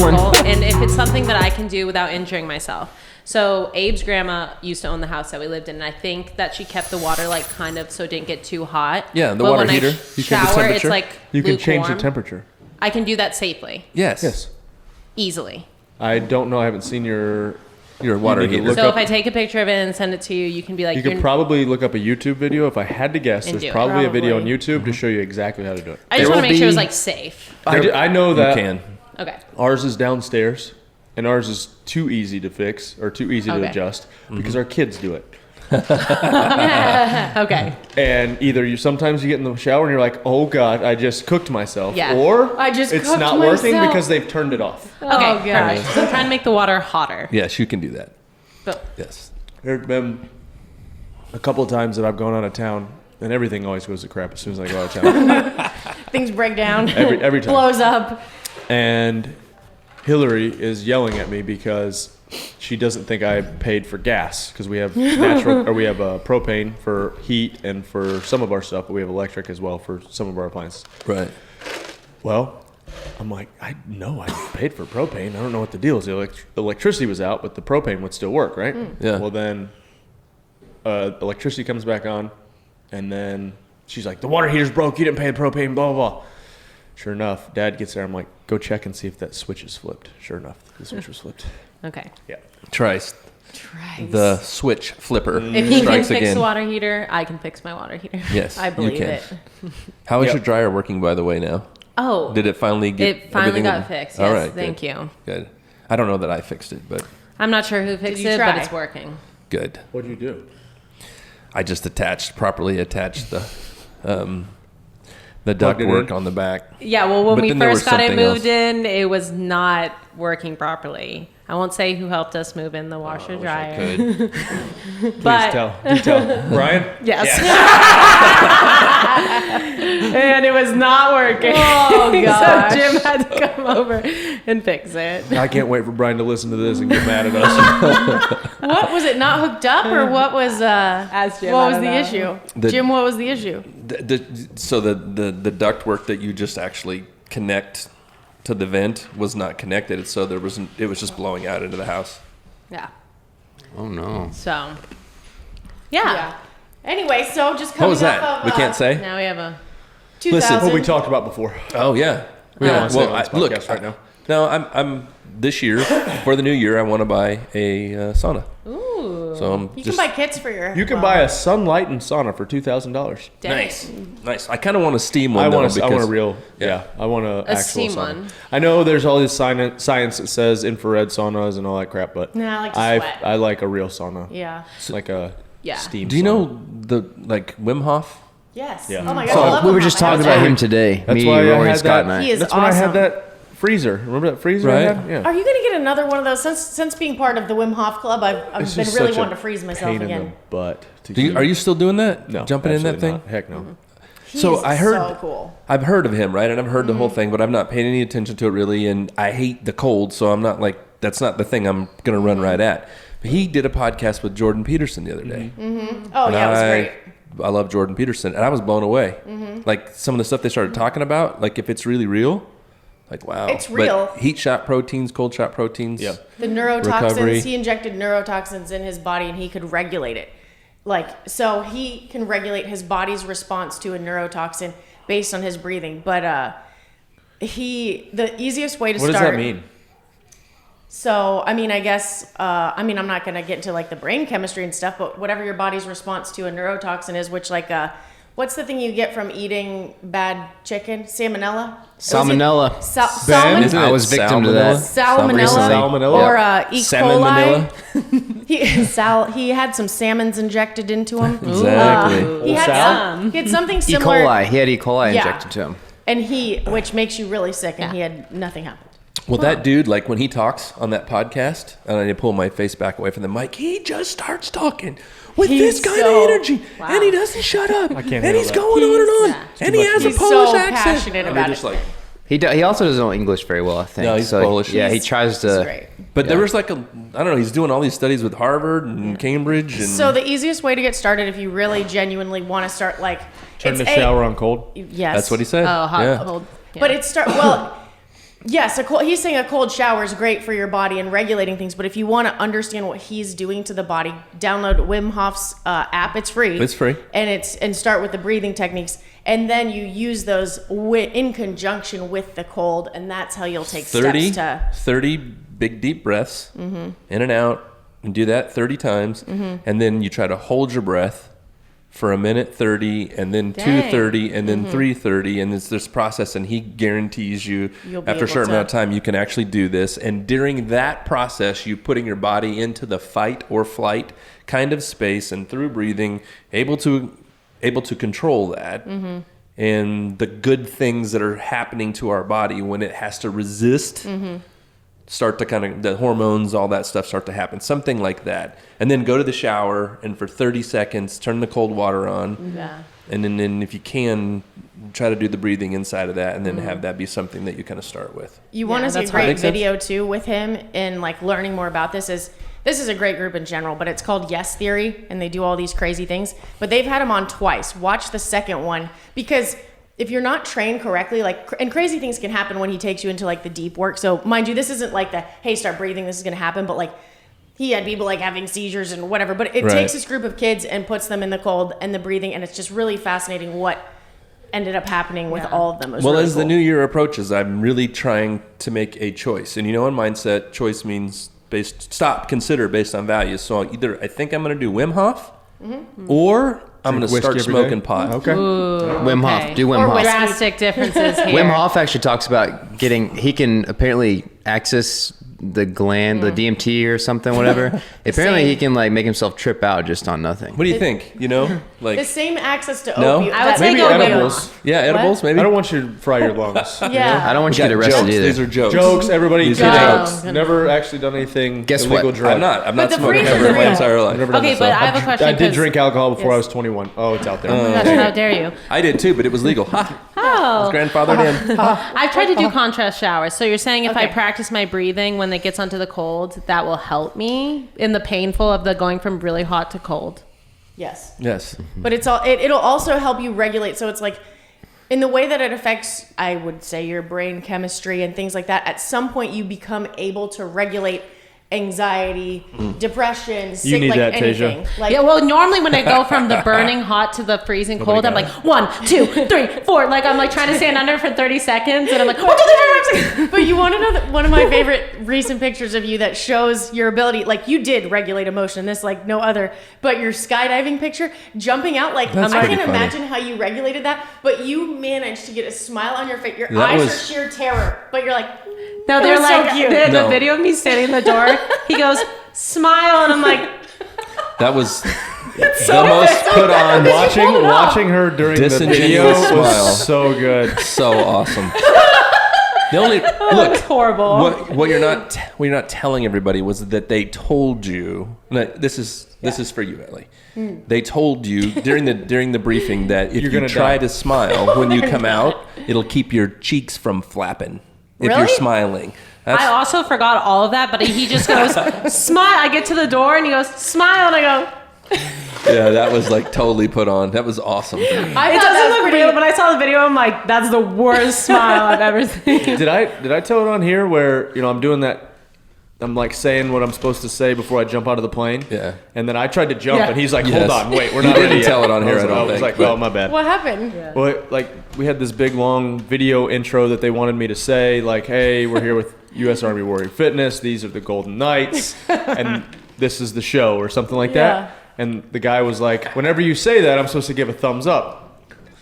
simple. And if it's something that I can do without injuring myself. So Abe's grandma used to own the house that we lived in, and I think that she kept the water like kind of so it didn't get too hot. Yeah, the water heater. You shower, it's like you can lukewarm. change the temperature. I can do that safely. Yes. Easily. I don't know. I haven't seen your water heater. So if I take a picture of it and send it to you, you can be like... You could probably look up a YouTube video. If I had to guess, there's probably a video on YouTube to show you exactly how to do it. I just want to make sure it's like safe. I know that. You can. Okay. Ours is downstairs, and ours is too easy to fix or too easy to adjust because our kids do it. Okay. And either sometimes you get in the shower and you're like, oh God, I just cooked myself. Yeah. Or it's not working because they've turned it off. Okay, gosh. So I'm trying to make the water hotter. Yes, you can do that. But, yes. There's been a couple of times that I've gone out of town, and everything always goes to crap as soon as I go out of town. Things break down. Every time. Blows up. And Hillary is yelling at me because she doesn't think I paid for gas because we have propane for heat and for some of our stuff, but we have electric as well for some of our appliances. Right. Well, I'm like, I paid for propane. I don't know what the deal is. The electricity was out, but the propane would still work, right? Yeah. Well, then electricity comes back on, and then she's like, the water heater's broke. You didn't pay the propane, blah, blah, blah. Sure enough, Dad gets there. I'm like, go check and see if that switch is flipped. Sure enough, the switch was flipped. okay. Yeah. Trice. The switch flipper. If he can fix again. the water heater, I can fix my water heater. Yes, I believe you can. it. How is your dryer working, by the way, now? Oh. Did it finally get It finally everything got fixed. All Yes, right, thank you. Good. I don't know that I fixed it, but I'm not sure who fixed you it, try? but it's working. good. What do you do? I just properly attached the Plugged duct it work in? on the back. Yeah, well, when But we then there first was got it something moved else. in, it was not working properly. I won't say who helped us move in the washer dryer. Good. But Do tell. Brian? yes. And it was not working. Oh, gosh. So Jim had to come over and fix it. I can't wait for Brian to listen to this and get mad at us. What was it? Not hooked up, or what was? Ask Jim, what I was don't the know. issue? The- Jim, what was the issue? So the duct work that you just actually connect to the vent was not connected, so it was just blowing out into the house. Yeah. Oh no. So, Yeah. Anyway, so just coming What was that? off of, We can't say. now we have a... 2000. What we talked about before. Oh yeah. We don't want to say it Well, on this look, podcast right now. No, I'm this year for the new year. I want to buy a sauna. Ooh. So I'm You just can buy kits for your. You can buy a sunlight and sauna for $2,000. Dang. nice. I kind of want a steam one. I want though, a because- real, Yeah. I want a actual steam sauna. one. I know there's all this science that says infrared saunas and all that crap, but Nah, I like to sweat. I like a real sauna. Yeah. Like a Yeah. steam Do you sauna. know the Wim Hof? Yes. Yeah. Oh my god. So I love we were him. just I talking love about him. him today. That's Me, why I Rory, had Scott, and that. I. He is That's when I awesome. had that freezer. Remember that freezer I Right. had? Yeah. Are you gonna get another one of those? Since being part of the Wim Hof Club, I've It's been just really such a wanting to freeze myself pain in again. the butt. Are you still doing that? no, Jumping in that absolutely thing? not. Heck no. He's So I heard- so cool. I've heard of him, right? And I've heard the whole thing, but I've not paid any attention to it really. And I hate the cold, so I'm not like, that's not the thing I'm going to run right at. But he did a podcast with Jordan Peterson the other day. Oh And yeah, it was great. I love Jordan Peterson, and I was blown away. Like some of the stuff they started talking about, like if it's really real, like wow, It's real. But heat shot proteins, cold shot proteins. Yeah. The neurotoxins, Recovery. he injected neurotoxins in his body and he could regulate it. Like, so he can regulate his body's response to a neurotoxin based on his breathing. But the easiest way to What start. does that mean? So, I mean, I guess, I'm not going to get into like the brain chemistry and stuff, but whatever your body's response to a neurotoxin is, which like, what's the thing you get from eating bad chicken? Salmonella? Salmonella. Ben? Isn't I it was victim to that. Salmonella, Salmonella? or E. Salmon coli. He had some salmons injected into him. Exactly. He had Sal? something E. similar. coli. He had E. coli Yeah. injected to him. And which makes you really sick, and he had nothing happen. Well, that dude, like when he talks on that podcast, and I need to pull my face back away from the mic, he just starts talking with He's this kind so- of energy, wow. and he doesn't shut up, can't and handle he's that. going on and on, Yeah. and he has a He's Polish so accent. passionate And about you're just it. like, He also doesn't know English very well, I think. No, he's so, Polish. Yeah, he tries It's to. great. but there was like I don't know, he's doing all these studies with Harvard and Cambridge, and So the easiest way to get started, if you really genuinely want to start, Turn the shower on cold? Yes, that's what he said. Oh, hot, yeah. cold. Yeah. But it start well. Yes, he's saying a cold shower is great for your body and regulating things. But if you want to understand what he's doing to the body, download Wim Hof's app. It's free. It's free. And start with the breathing techniques, and then you use those in conjunction with the cold, and that's how you'll take 30, steps to 30 big deep breaths in and out, and do that 30 times, and then you try to hold your breath for a minute 30, and then Dang. 2:30, and then 3:30, and it's this process, and he guarantees you You'll be after a able certain to- amount of time you can actually do this. And during that process, you putting your body into the fight or flight kind of space, and through breathing, able to control that. And the good things that are happening to our body when it has to resist start to kind of, the hormones, all that stuff start to happen, something like that. And then go to the shower, and for 30 seconds, turn the cold water on. Yeah. And then if you can, try to do the breathing inside of that, and then have that be something that you kind of start with. You want Yeah, to see a that's hard. great Makes sense? video too with him in like learning more about this is a great group in general, but it's called Yes Theory, and they do all these crazy things. But they've had him on twice. Watch the second one, because if you're not trained correctly, like, and crazy things can happen when he takes you into like the deep work. So mind you, this isn't like the, hey, start breathing, this is going to happen. But like, he had people like having seizures and whatever, but it Right. takes this group of kids and puts them in the cold and the breathing. And it's just really fascinating what ended up happening with all of them. It was Well, really as the cool. new year approaches, I'm really trying to make a choice. And in mindset, choice means consider based on values. So either I think I'm going to do Wim Hof, or I'm going to Drink start whiskey every smoking day? pot. Okay. Wim Hof. Okay. Do Wim Or Hof. whiskey. Drastic differences here. Wim Hof actually talks about he can apparently access the gland, the DMT or something, whatever. Apparently same. he can like make himself trip out just on nothing. What do you think? Like, The same access to No? opium. I would that- say Maybe go Wim edibles. Hof. yeah, edibles maybe? I don't want you to fry your lungs. Yeah. I don't want you to get We got arrested jokes. either. These are jokes. Jokes, everybody. These Get are out. jokes. Never actually done anything Guess illegal what? drug. I'm not But the smoking freeze is ever in my real. entire life. Never done Okay, that. but I have a question. I did 'cause- drink alcohol before Yes. I was 21. Oh, it's out there. Gosh, how dare you? I did too, but it was legal. Ha! Oh. Grandfathered in. I've tried to do contrast showers. So you're saying if I Okay. practice my breathing when it gets onto the cold, that will help me in the painful of the going from really hot to cold? Yes. Yes. But it'll also help you regulate. So it's like, in the way that it affects, I would say, your brain chemistry and things like that, at some point you become able to regulate anxiety, depression, sick, need like that, Tasia. anything. Like, Yeah, well, normally when I go from the burning hot to the freezing cold, I'm got like 1, 2, 3, 4. Like I'm like trying to stand under for 30 seconds, and I'm like 1, 2, 3, 4, 5, 6. but you want to know that one of my favorite recent pictures of you that shows your ability, like you did regulate emotion, this like no other, but your skydiving picture, jumping out, like That's I pretty can funny. imagine how you regulated that, but you managed to get a smile on your face. Your That eyes was- are sheer terror, but you're like, No, It they're was so like cute. the No. video of me standing in the door. He goes smile, and I'm like, That was the most put on, Watching her during the video Disingenuous smile. was so good. so awesome. The only looks horrible. what you're not telling everybody was that they told you. This is for you, Ellie. They told you during the briefing that if You're you gonna try die. to smile when you come out, it'll keep your cheeks from flapping if you're Really? smiling. That's, I also forgot all of that, but he just goes smile. I get to the door, and he goes smile, and I go. yeah, that was like totally put on. That was awesome. I It thought doesn't that was look real, pretty- but I saw the video. I'm like, that's the worst smile I've ever seen. Did I tell it on here where I'm doing that? I'm like saying what I'm supposed to say before I jump out of the plane. Yeah. And then I tried to jump, Yeah. and he's like, "Hold Yes. on, wait, we're You not didn't ready yet." tell it on here, I don't I was think, like, but- "Oh, my bad." what happened? Well, like we had this big long video intro that they wanted me to say, like, "Hey, we're here with U.S. Army Warrior Fitness. These are the Golden Knights, and this is the show," or something like Yeah. that. And the guy was like, "Whenever you say that, I'm supposed to give a thumbs up."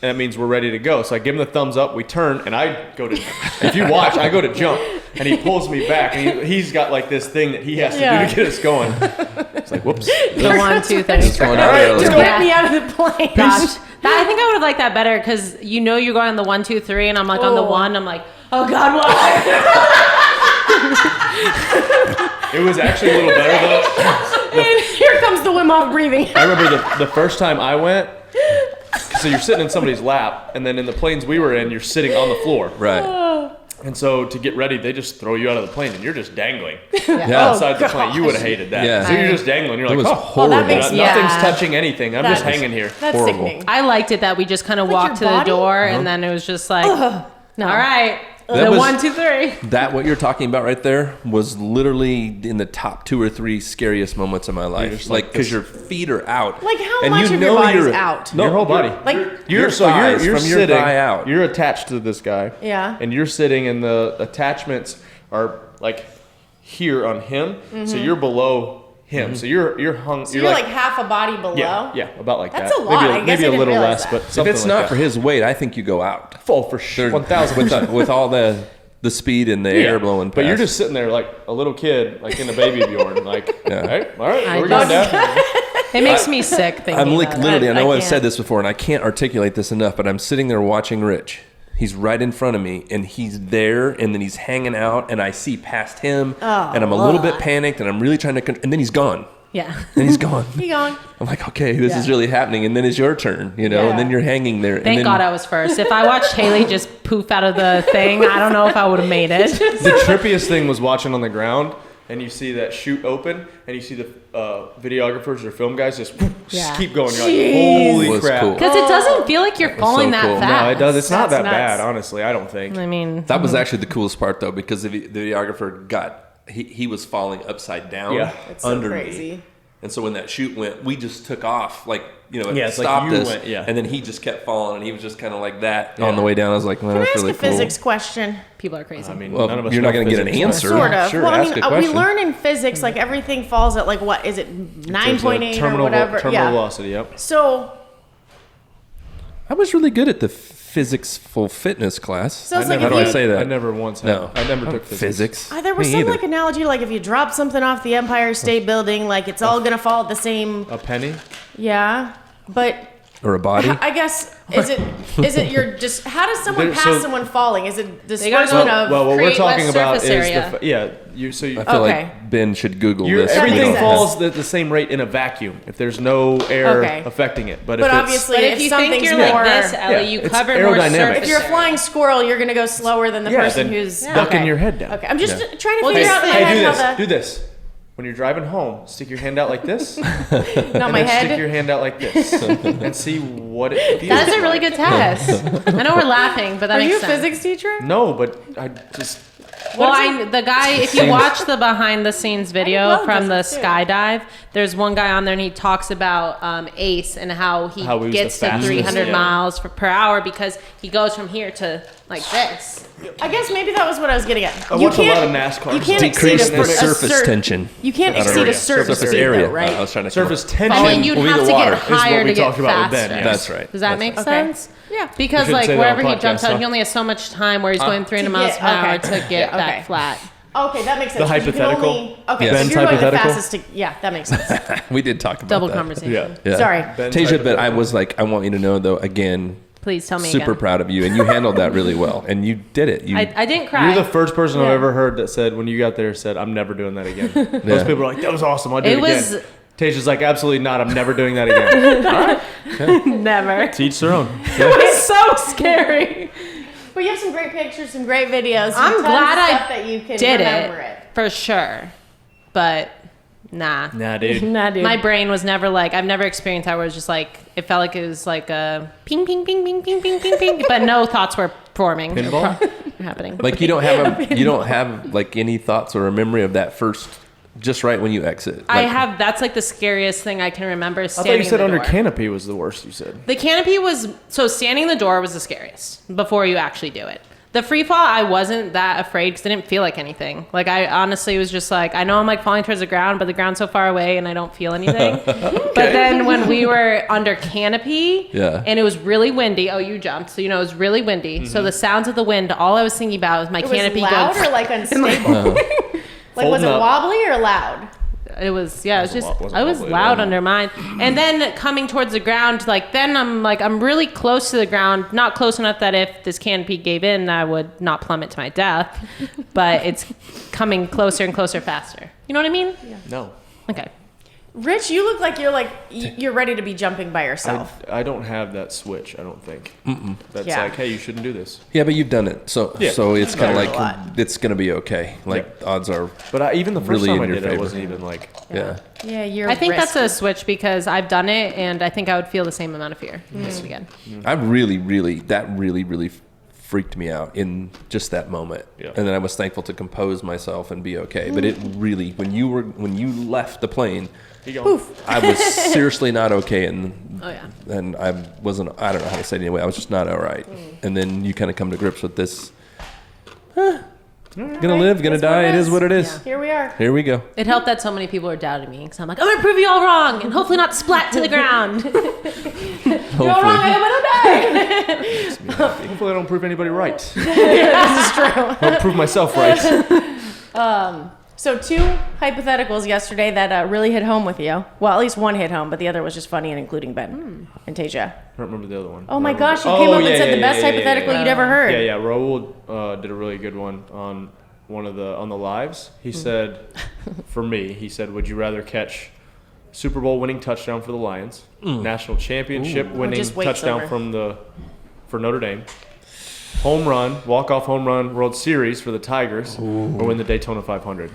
And that means we're ready to go. So I give him the thumbs up. We turn, and I go to. If you watch, I go to jump, and he pulls me back, and he's got like this thing that he has to Yeah. do to get us going. It's like, whoops. The 1, 2 thing. Going out early. Just get me out of the plane. Gosh, I think I would have liked that better because you're going on the 1, 2, 3, and I'm like on the Oh. 1. I'm like, oh God, why? It was actually a little better though. And here comes the Wim Hof breathing. I remember the first time I went. So you're sitting in somebody's lap, and then in the planes we were in, you're sitting on the floor. Right. And so to get ready, they just throw you out of the plane, and you're just dangling Yeah. outside the plane. You would have hated that. Yeah. So you're just dangling. You're It like, was oh, horrible. that makes- nothing's Yeah. touching anything. I'm just That's- hanging here. That's Horrible. sickening. I liked it that we just kind of Like walked to your the body? door, and then it was just like, No. all right, The was- 1, 2, 3. That what you're talking about right there was literally in the top 2 or 3 scariest moments of my life. just Like like because this- your feet are out. Like, how and much you of your know body's you're- out? Your whole body. Like, You're thighs, you're from your sitting thigh out. You're attached to this guy. Yeah. And you're sitting, and the attachments are like here on him, so you're below him. So you're hung. so you're like half a body below? yeah, about like That's that. a lot. Maybe, I guess maybe I a didn't little realize less, that. but If something it's like not that. for his weight, I think you go out. full for sure, There- 1,000%. with all the speed and the air blowing past. But you're just sitting there like a little kid, like in a baby Bjorn, like, Yeah. all right, I where we going, just- Dad? It makes me sick thinking I'm like about it. literally, I know I've can't. said this before and I can't articulate this enough, but I'm sitting there watching Rich. He's right in front of me and he's there and then he's hanging out and I see past him and I'm a little bit panicked and I'm really trying to, and then he's gone. Yeah. And he's gone. You going? I'm like, okay, this is Yeah. really happening. And then it's your turn, you know, and then you're hanging there. Thank and then, God I was first. If I watched Haley just poof out of the thing, I don't know if I would have made it. The trippiest thing was watching on the ground, and you see that chute open, and you see the videographers or film guys just Yeah. keep going. You're like, holy Was crap. cool. Because it doesn't feel like you're was falling so that cool. fast. No, it does. It's not That's that bad, nuts. honestly. I don't think. I mean, That was actually the coolest part though, because the videographer he was falling upside down It's so under crazy. me. And so when that chute went, we just took off, like, you know, it Yeah, it's like stopped you us. went, yeah. And then he just kept falling, and he was just kind of like that Yeah. on the way down. I was like, well, Can I that's ask really a cool. physics question? people are crazy. I mean, Well, none of us you're not know going to get an physics. answer. Sort of. Sure, well, I ask mean, a we question. learn in physics like everything falls at like what is it, 9.8 or Terminal whatever? Terminal velocity. Yep. So I was really good at the physicsful fitness class. So it's How like do if I you- say that? I never once had. No. I never took physics. physics. there was Me some either. like analogy, like if you drop something off the Empire State Building, like it's all gonna fall at the same. A penny. Yeah, but Or a body. I guess is it you're just how does someone There- pass so- someone falling? Is it They gotta disbursement go- of? Well, what we're create talking less about is surface area. you. So you, I feel Okay. like Ben should Google You're, this. everything makes sense. falls at the same rate in a vacuum if there's no air Okay. affecting it. But But if obviously, But if if you something's think you're more, like this, Ellie, Yeah, you it's cover more aerodynamic. surface. if you're a area. flying squirrel, you're gonna go slower than the Yeah, person then who's ducking okay. your head down. Okay, I'm just Yeah. trying to Well, figure just- out in my Hey, do head this. how Do this. When you're driving home, stick your hand out like this. not and my then head. stick your hand out like this, and see what it feels. That is a really like. good test. I know we're laughing, but that Are makes you a sense. physics teacher? No, but I just. Well, the guy, if you watch the behind the scenes video love from the physics, too. skydive, there's one guy on there and he talks about ACE and how he How he was gets the to fastest, 300 yeah. miles per hour because he goes from here to like this. I guess maybe that was what I was getting at. I watch a lot of NASCAR. You can't Decrease exceed the a surface tension. You can't I don't exceed know. a certain Surface speed, area. though, right? I was trying to Surface come tension. Oh, and you'd will be have the to water, get is what higher we to get talked about with faster. Ben, That's right. Does that That's make right. sense? Yeah. Because shouldn't like say that wherever on he jumps podcast, out, huh? he only has so much time where he's going 300 To miles get- per hour okay. to get Yeah, okay. that flat. Okay, that makes sense. The 'cause you can hypothetical? only- okay, Yeah. so Ben's if you're going the hypothetical? fastest to, yeah, that makes sense. We did talk about Double that. conversation. Yeah. Yeah. Sorry. Ben's Tasia, but I hypothetical. was like, I want you to know though, again, Please tell me super again. proud of you, and you handled that really well, and you did it. You, I didn't cry. You're the first person Yeah. I've ever heard that said when you got there said, "I'm never doing that again." Most people are like, "That was awesome. I'll do it, It was- again." Tasia's like, "Absolutely not. I'm never doing that again." Never. To each their own. It's so scary. But you have some great pictures, some great videos. I'm tons of glad I stuff that you can Did remember it for sure, but nah. Nah, dude. Nah, dude. My brain was never like I've never experienced that where it was just like it felt like it was like a ping ping ping ping ping ping ping ping, but no thoughts were forming. or Pinball? happening. like you don't have like any thoughts or a memory of that first, just right when you exit. I Like, have that's like the scariest thing I can remember. I Standing thought you said in the under door. canopy was the worst. You said. The canopy was so standing in the door was the scariest before you actually do it. The free fall, I wasn't that afraid because I didn't feel like anything. Like I honestly was just like, I know I'm like falling towards the ground, but the ground's so far away and I don't feel anything. But then when we were under canopy Yeah. and it was really windy, oh, you jumped. So, you know, it was really windy. So the sounds of the wind, all I was thinking about was my It canopy was loud going. or like unstable? Like was it Folding up. wobbly or loud? It was, yeah, it was just, wasn't I was wobbly, loud no. under mine. And then coming towards the ground, like, then I'm really close to the ground, not close enough that if this canopy gave in, I would not plummet to my death, but it's coming closer and closer faster. You know what I mean? No. Okay. Rich, you look like you're ready to be jumping by yourself. I don't have that switch. I don't think. That's Yeah. like, hey, you shouldn't do this. yeah, but you've done it, so Yeah. so it's kind of done it a like lot. it's gonna be okay. Like odds are, But even the first Really time in I your did it, I favor. wasn't even like. yeah. Yeah, you're. I think that's a risky. switch because I've done it and I think I would feel the same amount of fear doing it again. I really freaked me out in just that moment. Yeah. And then I was thankful to compose myself and be okay. But it really, when you left the plane, I was seriously not okay. And I wasn't, I don't know how to say it anyway. I was just not all right. And then you kind of come to grips with this. Gonna live, gonna die. It is what it is. Yeah. Here we are. Here we go. It helped that so many people were doubting me because I'm like, I'm gonna prove you all wrong and hopefully not splat to the ground. You're all wrong. I hope I don't die. Hopefully I don't prove anybody right. This is true. I'll prove myself right. So 2 hypotheticals yesterday that really hit home with you. Well, at least one hit home, but the other was just funny and including Ben and Tasia. I don't remember the other one. Oh my gosh, you came up and said the best hypothetical you'd ever heard. Yeah. Raul did a really good one on on the lives. He said, for me, he said, would you rather catch Super Bowl winning touchdown for the Lions, national championship winning touchdown for Notre Dame, home run, walk-off home run, World Series for the Tigers, or win the Daytona 500?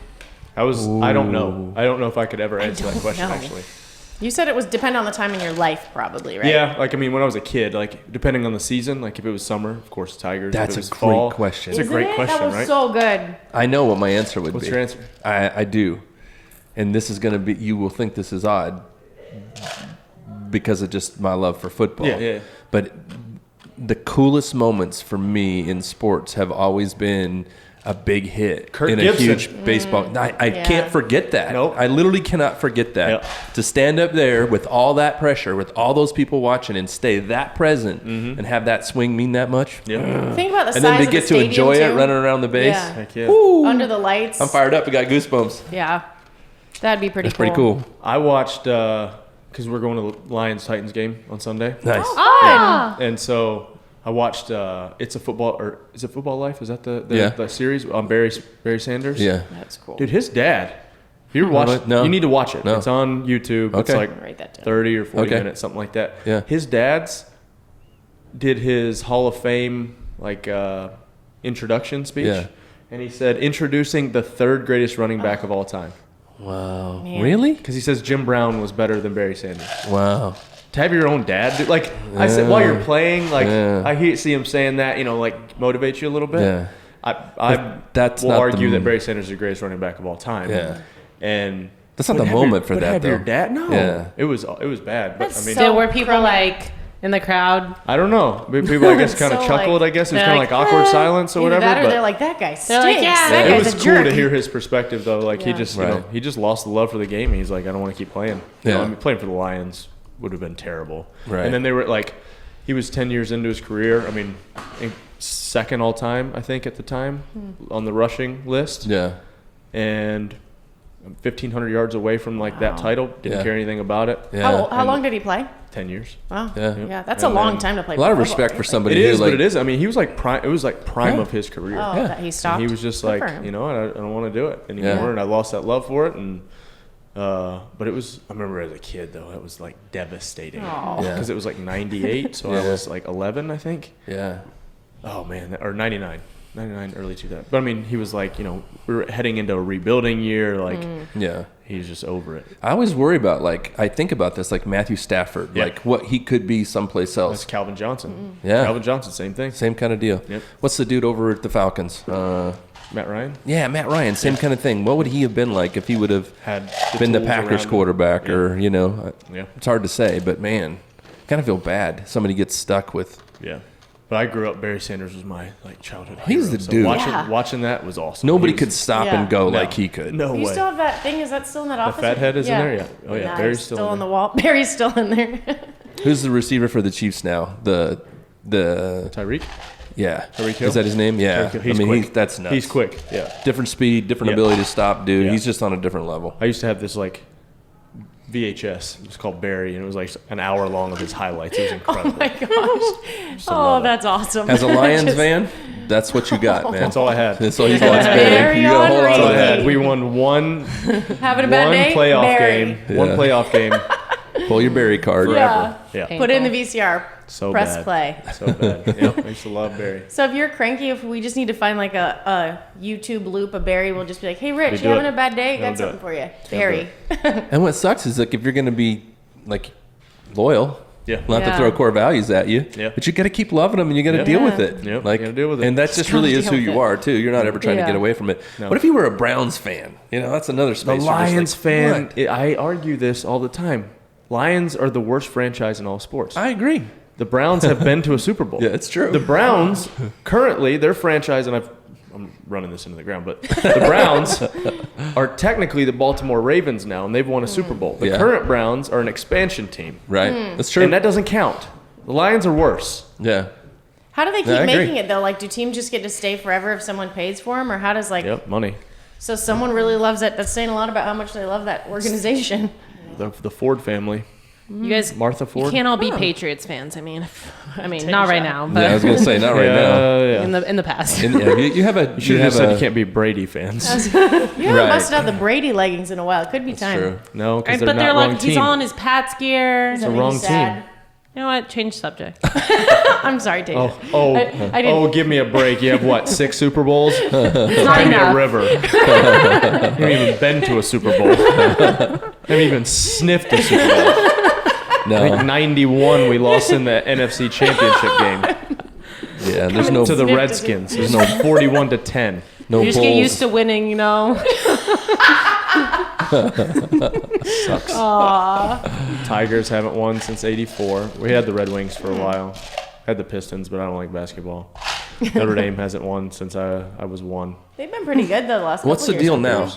I don't know. I don't know if I could ever answer that question, actually. You said it was depend on the time in your life, probably, right? Yeah, when I was a kid, depending on the season, if it was summer, of course, Tigers. That's if it was a great fall, question. It's a great question, That was right? so good. I know what my answer would be. What's your answer? I do. And this is going to be, you will think this is odd because of just my love for football. Yeah. But the coolest moments for me in sports have always been a big hit Kirk in Gibson. a huge baseball. I can't forget that. Nope. I literally cannot forget that. Yep. To stand up there with all that pressure, with all those people watching, and stay that present and have that swing mean that much. Yeah. Think about the And size then to of get the to stadium, enjoy it too. running around the base. Yeah. Heck yeah. Under the lights. I'm fired up. I got goosebumps. Yeah. That'd be pretty That's pretty cool. I watched, because we're going to the Lions-Titans game on Sunday. Nice. And so I watched It's a Football, or is it Football Life? Is that the series on Barry Sanders? Yeah. That's cool. Dude, his dad. You ever watched? No. You need to watch it. No. It's on YouTube. It's Okay. like Write that down. 30 or 40 Okay. minutes, something like that. Yeah. His dad's did his Hall of Fame introduction speech. Yeah. And he said, introducing the 3rd greatest running back of all time. Wow. Man. Really? Because he says Jim Brown was better than Barry Sanders. Wow. To have your own dad, dude, I said, while you're playing, Yeah. I see him saying that, motivates you a little bit. Yeah. I That's will not argue the- that Barry Sanders is the greatest running back of all time. Yeah. And That's not but the have moment for but that, have your though. dad? No. Yeah. It was bad. But That's I mean, so- Were people like in the crowd? I don't know. People, I guess, kind of So, chuckled. I guess it was they're kind of like, awkward silence or Either whatever. that or but they're like, that guy stinks. They're like, yeah, that it guy's was a cool jerk. to hear his perspective, though. He Yeah. just, Right. he just lost the love for the game. He's like, I don't want to keep playing. Yeah. Playing for the Lions would have been terrible. Right. And then they were he was 10 years into his career. I mean, second all time, I think, at the time on the rushing list. Yeah. And 1,500 yards away from that title. Didn't Yeah. care anything about it. Yeah. How long did he play? 10 years. Wow. Yeah. Yeah, that's And a long then- time to play. A lot of football, respect for right? somebody It who is, like but it is. I mean, he was prime. It was prime Yeah. of his career. Oh, Yeah. that he stopped. And he was just Good like, for him. I don't want to do it anymore, Yeah. and I lost that love for it. And but it was. I remember as a kid though, it was devastating Aw. Yeah. because it was 98, so I Yeah. was 11, I think. Yeah. Oh man, or 99, early 2000. But I mean, he was we were heading into a rebuilding year. Yeah. He was just over it. I always worry about I think about this Matthew Stafford, Yeah. what he could be someplace That's else. Calvin Johnson. Yeah. Calvin Johnson, same thing. Same kind of deal. Yep. What's the dude over at the Falcons? Matt Ryan Yeah, Matt Ryan, same kind of thing. What would he have been like if he would have had been the tools Packers around him. quarterback Yeah. or, Yeah. it's hard to say, but man, kind of feel bad. Somebody gets stuck with. Yeah. But I grew up. Barry Sanders was my He's childhood. hero. the So dude. Watching that was awesome. Nobody He could was- stop Yeah. and go No. like he could. No You way. still have that thing? Is that still in that office? fat head is in there? Yeah. Oh, yeah. Barry's it's still still in on the there. wall. Barry's still in there. Who's the receiver for the Chiefs now? The Tyreek. yeah. Tyreek Hill? Is that his name? Yeah. Tyreek Hill. He's quick. That's nuts. He's quick. Yeah. Different speed, different Yeah. ability to stop, dude. Yeah. He's just on a different level. I used to have this VHS. It was called Barry, and it was an hour long of his highlights. It was incredible. Oh my gosh. Oh, that's awesome. As a Lions Just- fan, that's what you got, man. That's all I had. That's all you got. Barry You got a whole on lot That's of all I that. had. We won one Having a bad day? playoff Barry. game. One Yeah. playoff game Pull your Barry card. forever. Yeah. Put it in the VCR. So Press bad. play. So bad. Yep. I used to love Barry. So if you're cranky, if we just need to find a YouTube loop of Barry, we'll just be like, hey, Rich, We you do having it. a bad day? They'll Got something do for you. They'll Barry. And what sucks is if you're going to be loyal, Yeah. We'll have to Yeah. throw core values at you. Yeah. But you got to keep loving them and you got to Yeah. deal with it. Yep, Like, you gotta deal with it. And that just really is who deal you with it. are too. You're not ever trying to Yeah. get away from it. No. What if you were a Browns fan? You know, that's another The space. You're just like, Lions fan, what? I argue this all the time. Lions are the worst franchise in all sports. I agree. The Browns have been to a Super Bowl. Yeah, it's true. The Browns, currently, their franchise, and I'm running this into the ground, but the Browns are technically the Baltimore Ravens now, and they've won a Super Bowl. The Yeah. current Browns are an expansion team, Right. That's true. and that doesn't count. The Lions are worse. Yeah. How do they keep I agree. making it though? Like, do teams just get to stay forever if someone pays for them, or how does like? Yep, money. So someone really loves it. That's saying a lot about how much they love that organization. The Ford family, You guys, Martha you Ford. can't all be Patriots fans. I mean, not right now, but Yeah, I was going to say, not right now. Yeah. in the past. And, yeah, you have a. You should have said you can't be Brady fans. You haven't Right. busted out the Brady leggings in a while. It could be time. True. No, because Right, they're but not they're wrong like, team. he's all in his Pats gear. It's a wrong team. You know what? Change subject. I'm sorry, Tasia. I didn't- give me a break. You have what, 6 Super Bowls? Not Cry me a enough. river. You haven't even been to a Super Bowl. Haven't even sniffed a Super Bowl. I think No. 91 we lost in the NFC Championship game Yeah, there's no to the Sniffed Redskins. There's no 41-10. no You just get bulls. used to winning, you know. Tigers haven't won since '84. We had the Red Wings for a while. Had the Pistons, but I don't like basketball. Notre Dame hasn't won since I was 1. They've been pretty good the last. What's the couple years. deal now?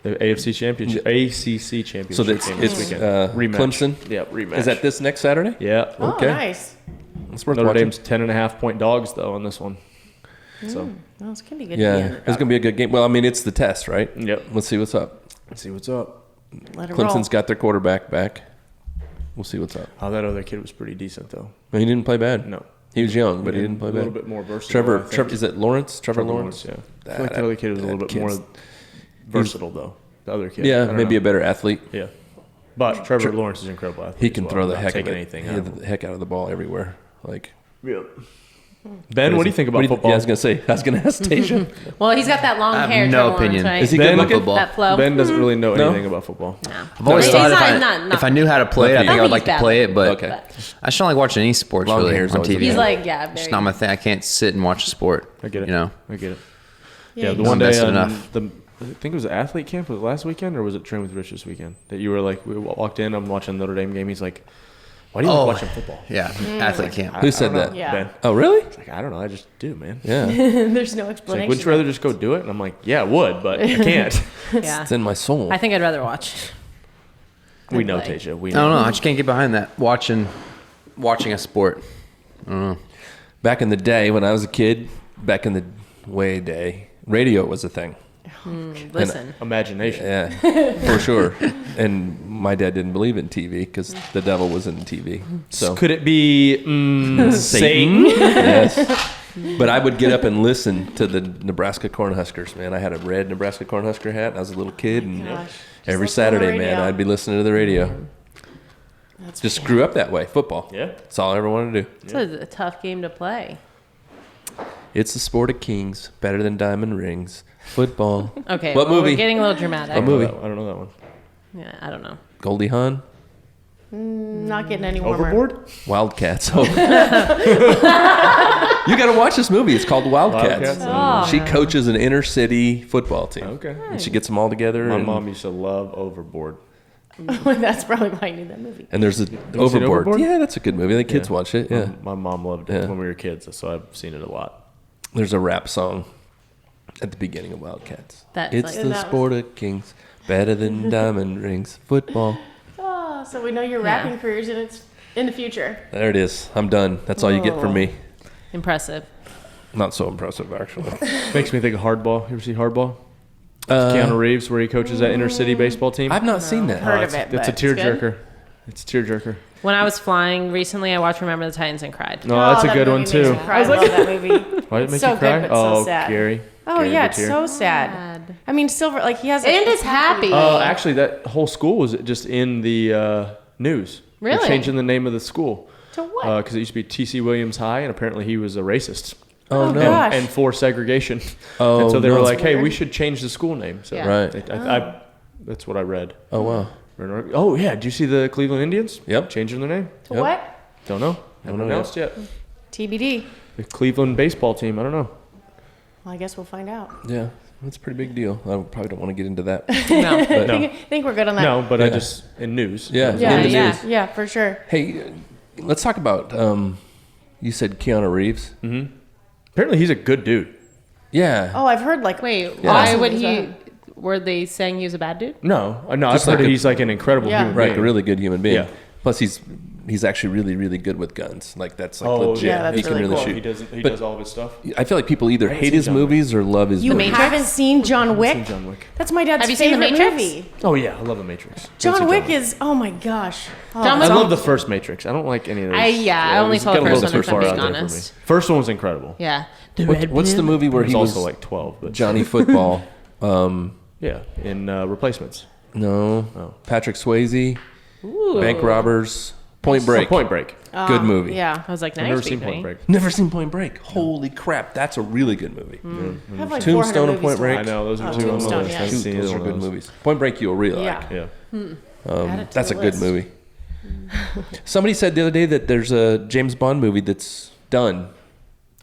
The AFC Championship, ACC Championship. So that's game it's this weekend. Rematch. Clemson. Yeah, rematch. Is that this next Saturday? Yeah. Oh, Okay. nice. It's worth Notre watching. Dame's 10.5-point dogs though on this one. So Well, this could be good. Yeah, To be it's gonna be a good game. Well, I mean, it's the test, right? Yep. Let's see what's up. let's see what's up. Let it Clemson's roll. got their quarterback back. We'll see what's up. Oh, that other kid was pretty decent though. He didn't play bad. No. He was young, but he didn't play a bad. little bit more versatile. I think. Trevor, is it Lawrence? Trevor Trevor Lawrence? Yeah. I feel like the other kid was a little bit more versatile though. The other kid. I Yeah, don't maybe know. a better athlete. Yeah. But Trevor Lawrence is an incredible athlete. He can as throw well. the Not heck taking of it. anything He out had of the heck out of the ball everywhere. Like him. Ben, what do you think about football? Yeah, I was gonna ask Tasia. Well, he's got that long I have hair. no Trevor Lawrence, opinion. right? Is he Ben- good looking? Football. That flow. Ben doesn't really know No? anything about football. I've always He's thought not- if I knew how to play it, I think I would like to Not play it, but Okay. I just don't like watching any sports Long really hair's on always a TV. bad He's like, yeah, It's very. not my thing. I can't sit and watch a sport. I get it. You know, I get it. Yeah, Yeah, the he's one not day invested on enough. I think it was athlete camp. Was it last weekend or was it Train with Rich this weekend? That you were like, we walked in. I'm watching the Notre Dame game. He's like, "Why do you like watching football?" yeah, athlete camp. Who said that? Yeah. Ben. Oh, really? It's like I don't know. I just do, man. Yeah, There's no It's like, explanation. wouldn't you rather just go do it? And I'm like, yeah, I would, but I can't. Yeah. it's in my soul. I think I'd rather watch. We know, play. Tasia. We I don't know. know. I just can't get behind that. Watching a sport. I don't know. Back in the day when I was a kid, back in the day, radio was a thing. Listen. Imagination. Yeah, for sure. And my dad didn't believe in TV because the devil was in TV. So Could it be Satan? yes. But I would get up and listen to the Nebraska Cornhuskers, man. I had a red Nebraska Cornhusker hat. I was a little kid, and Gosh. every Just listen to the Saturday, man, radio. I'd be listening to the radio. Just grew up that way. Football. Yeah. That's all I ever wanted to do. It's a tough game to play. It's the sport of kings, better than diamond rings. Football. Okay. What well, movie? We're getting a little dramatic. What movie? I don't know that one. Yeah, I don't know. Goldie Hawn, Not getting any warmer. Overboard? Wildcats. Oh. You got to watch this movie. It's called Wildcats. Wildcats? She coaches an inner city football team. Okay. And she gets them all together. My and, mom used to love Overboard. That's probably why I knew that movie. and there's a seen Overboard. Overboard? Yeah, that's a good movie. The kids Yeah. watch it. Yeah. My mom loved it Yeah. when we were kids, so I've seen it a lot. There's a rap song at the beginning of Wildcats. That's It's like- the that was- sport of kings, better than diamond rings. Football. Oh, so we know your Yeah. rapping careers and it's in the future. There it is. I'm done. That's all you get from me. Impressive. Not so impressive, actually. Makes me think of Hardball. You ever see Hardball? Keanu Reeves, where he coaches that inner city baseball team. I've not seen that. Heard of it, It's a but it's good. tearjerker. It's a tearjerker. When I was flying recently, I watched Remember the Titans and cried. No, that's a that good movie one makes too. me cry. I love that movie. Why did it make so you cry? good, but so oh, sad. Gary. Oh Gary yeah, it's Gutierrez. so sad. I mean, Silver, like he has. And it's happy. Actually, that whole school was just in the news. Really? They're changing the name of the school. To what? Because it used to be T.C. Williams High, and apparently he was a racist. Oh, no. gosh. And for segregation. Oh, and so they no. were like, hey, Weird. we should change the school name. So Yeah. Right. I, that's what I read. Oh, wow. Oh yeah, did you see the Cleveland Indians? Yep. Changing their name. To Yep. what? Don't know. Haven't know announced yet. TBD. The Cleveland baseball team. I don't know. Well, I guess we'll find out. Yeah, that's a pretty big deal. I probably don't want to get into that. No. But, No. I think we're good on that. No, but I Yeah. just in news. Yeah. Yeah, In the yeah, news. yeah, for sure. Hey, let's talk about. You said Keanu Reeves. Apparently, he's a good dude. Yeah. Oh, I've heard like Wait, Yeah. why awesome would things he? about him. Were they saying he was a bad dude? No, I've Just heard like he's like an incredible Yeah. human Right, being. a really good human being. Yeah. Plus, he's actually really, really good with guns. Like that's like Oh, legit. yeah, that's he can really really cool. shoot. He But- does all of his stuff. I feel like people either haven't hate seen his John Wick. movies or love his You movies. haven't seen John Wick? Seen John Wick. That's my dad's Have you seen The favorite Matrix? movie. Oh yeah, I love the Matrix. John I've Wick seen is, oh my gosh. Oh, John I Wick- love the first Matrix. I don't like any of those. I only it saw the got a first little one, too if I'm far being out there for me. honest. First one was incredible. Yeah. What's the movie where It was he was also like 12, but Johnny Football? yeah, in Replacements. No. Oh. Patrick Swayze. Bank Robbers. Point Break. Point Break. Good movie. Yeah. I was like, I've now never you're seen speaking to Point me. Break. Never seen Point Break. Holy crap, that's a really good movie. I have like Tombstone 400 and Point movies to Break. I know those are Oh, two. Tombstone, I yeah. haven't seen Those either are one of good those. movies. Point Break you'll really Yeah. like. Yeah. Add it to That's the a good list. movie. Somebody said the other day that there's a James Bond movie that's done.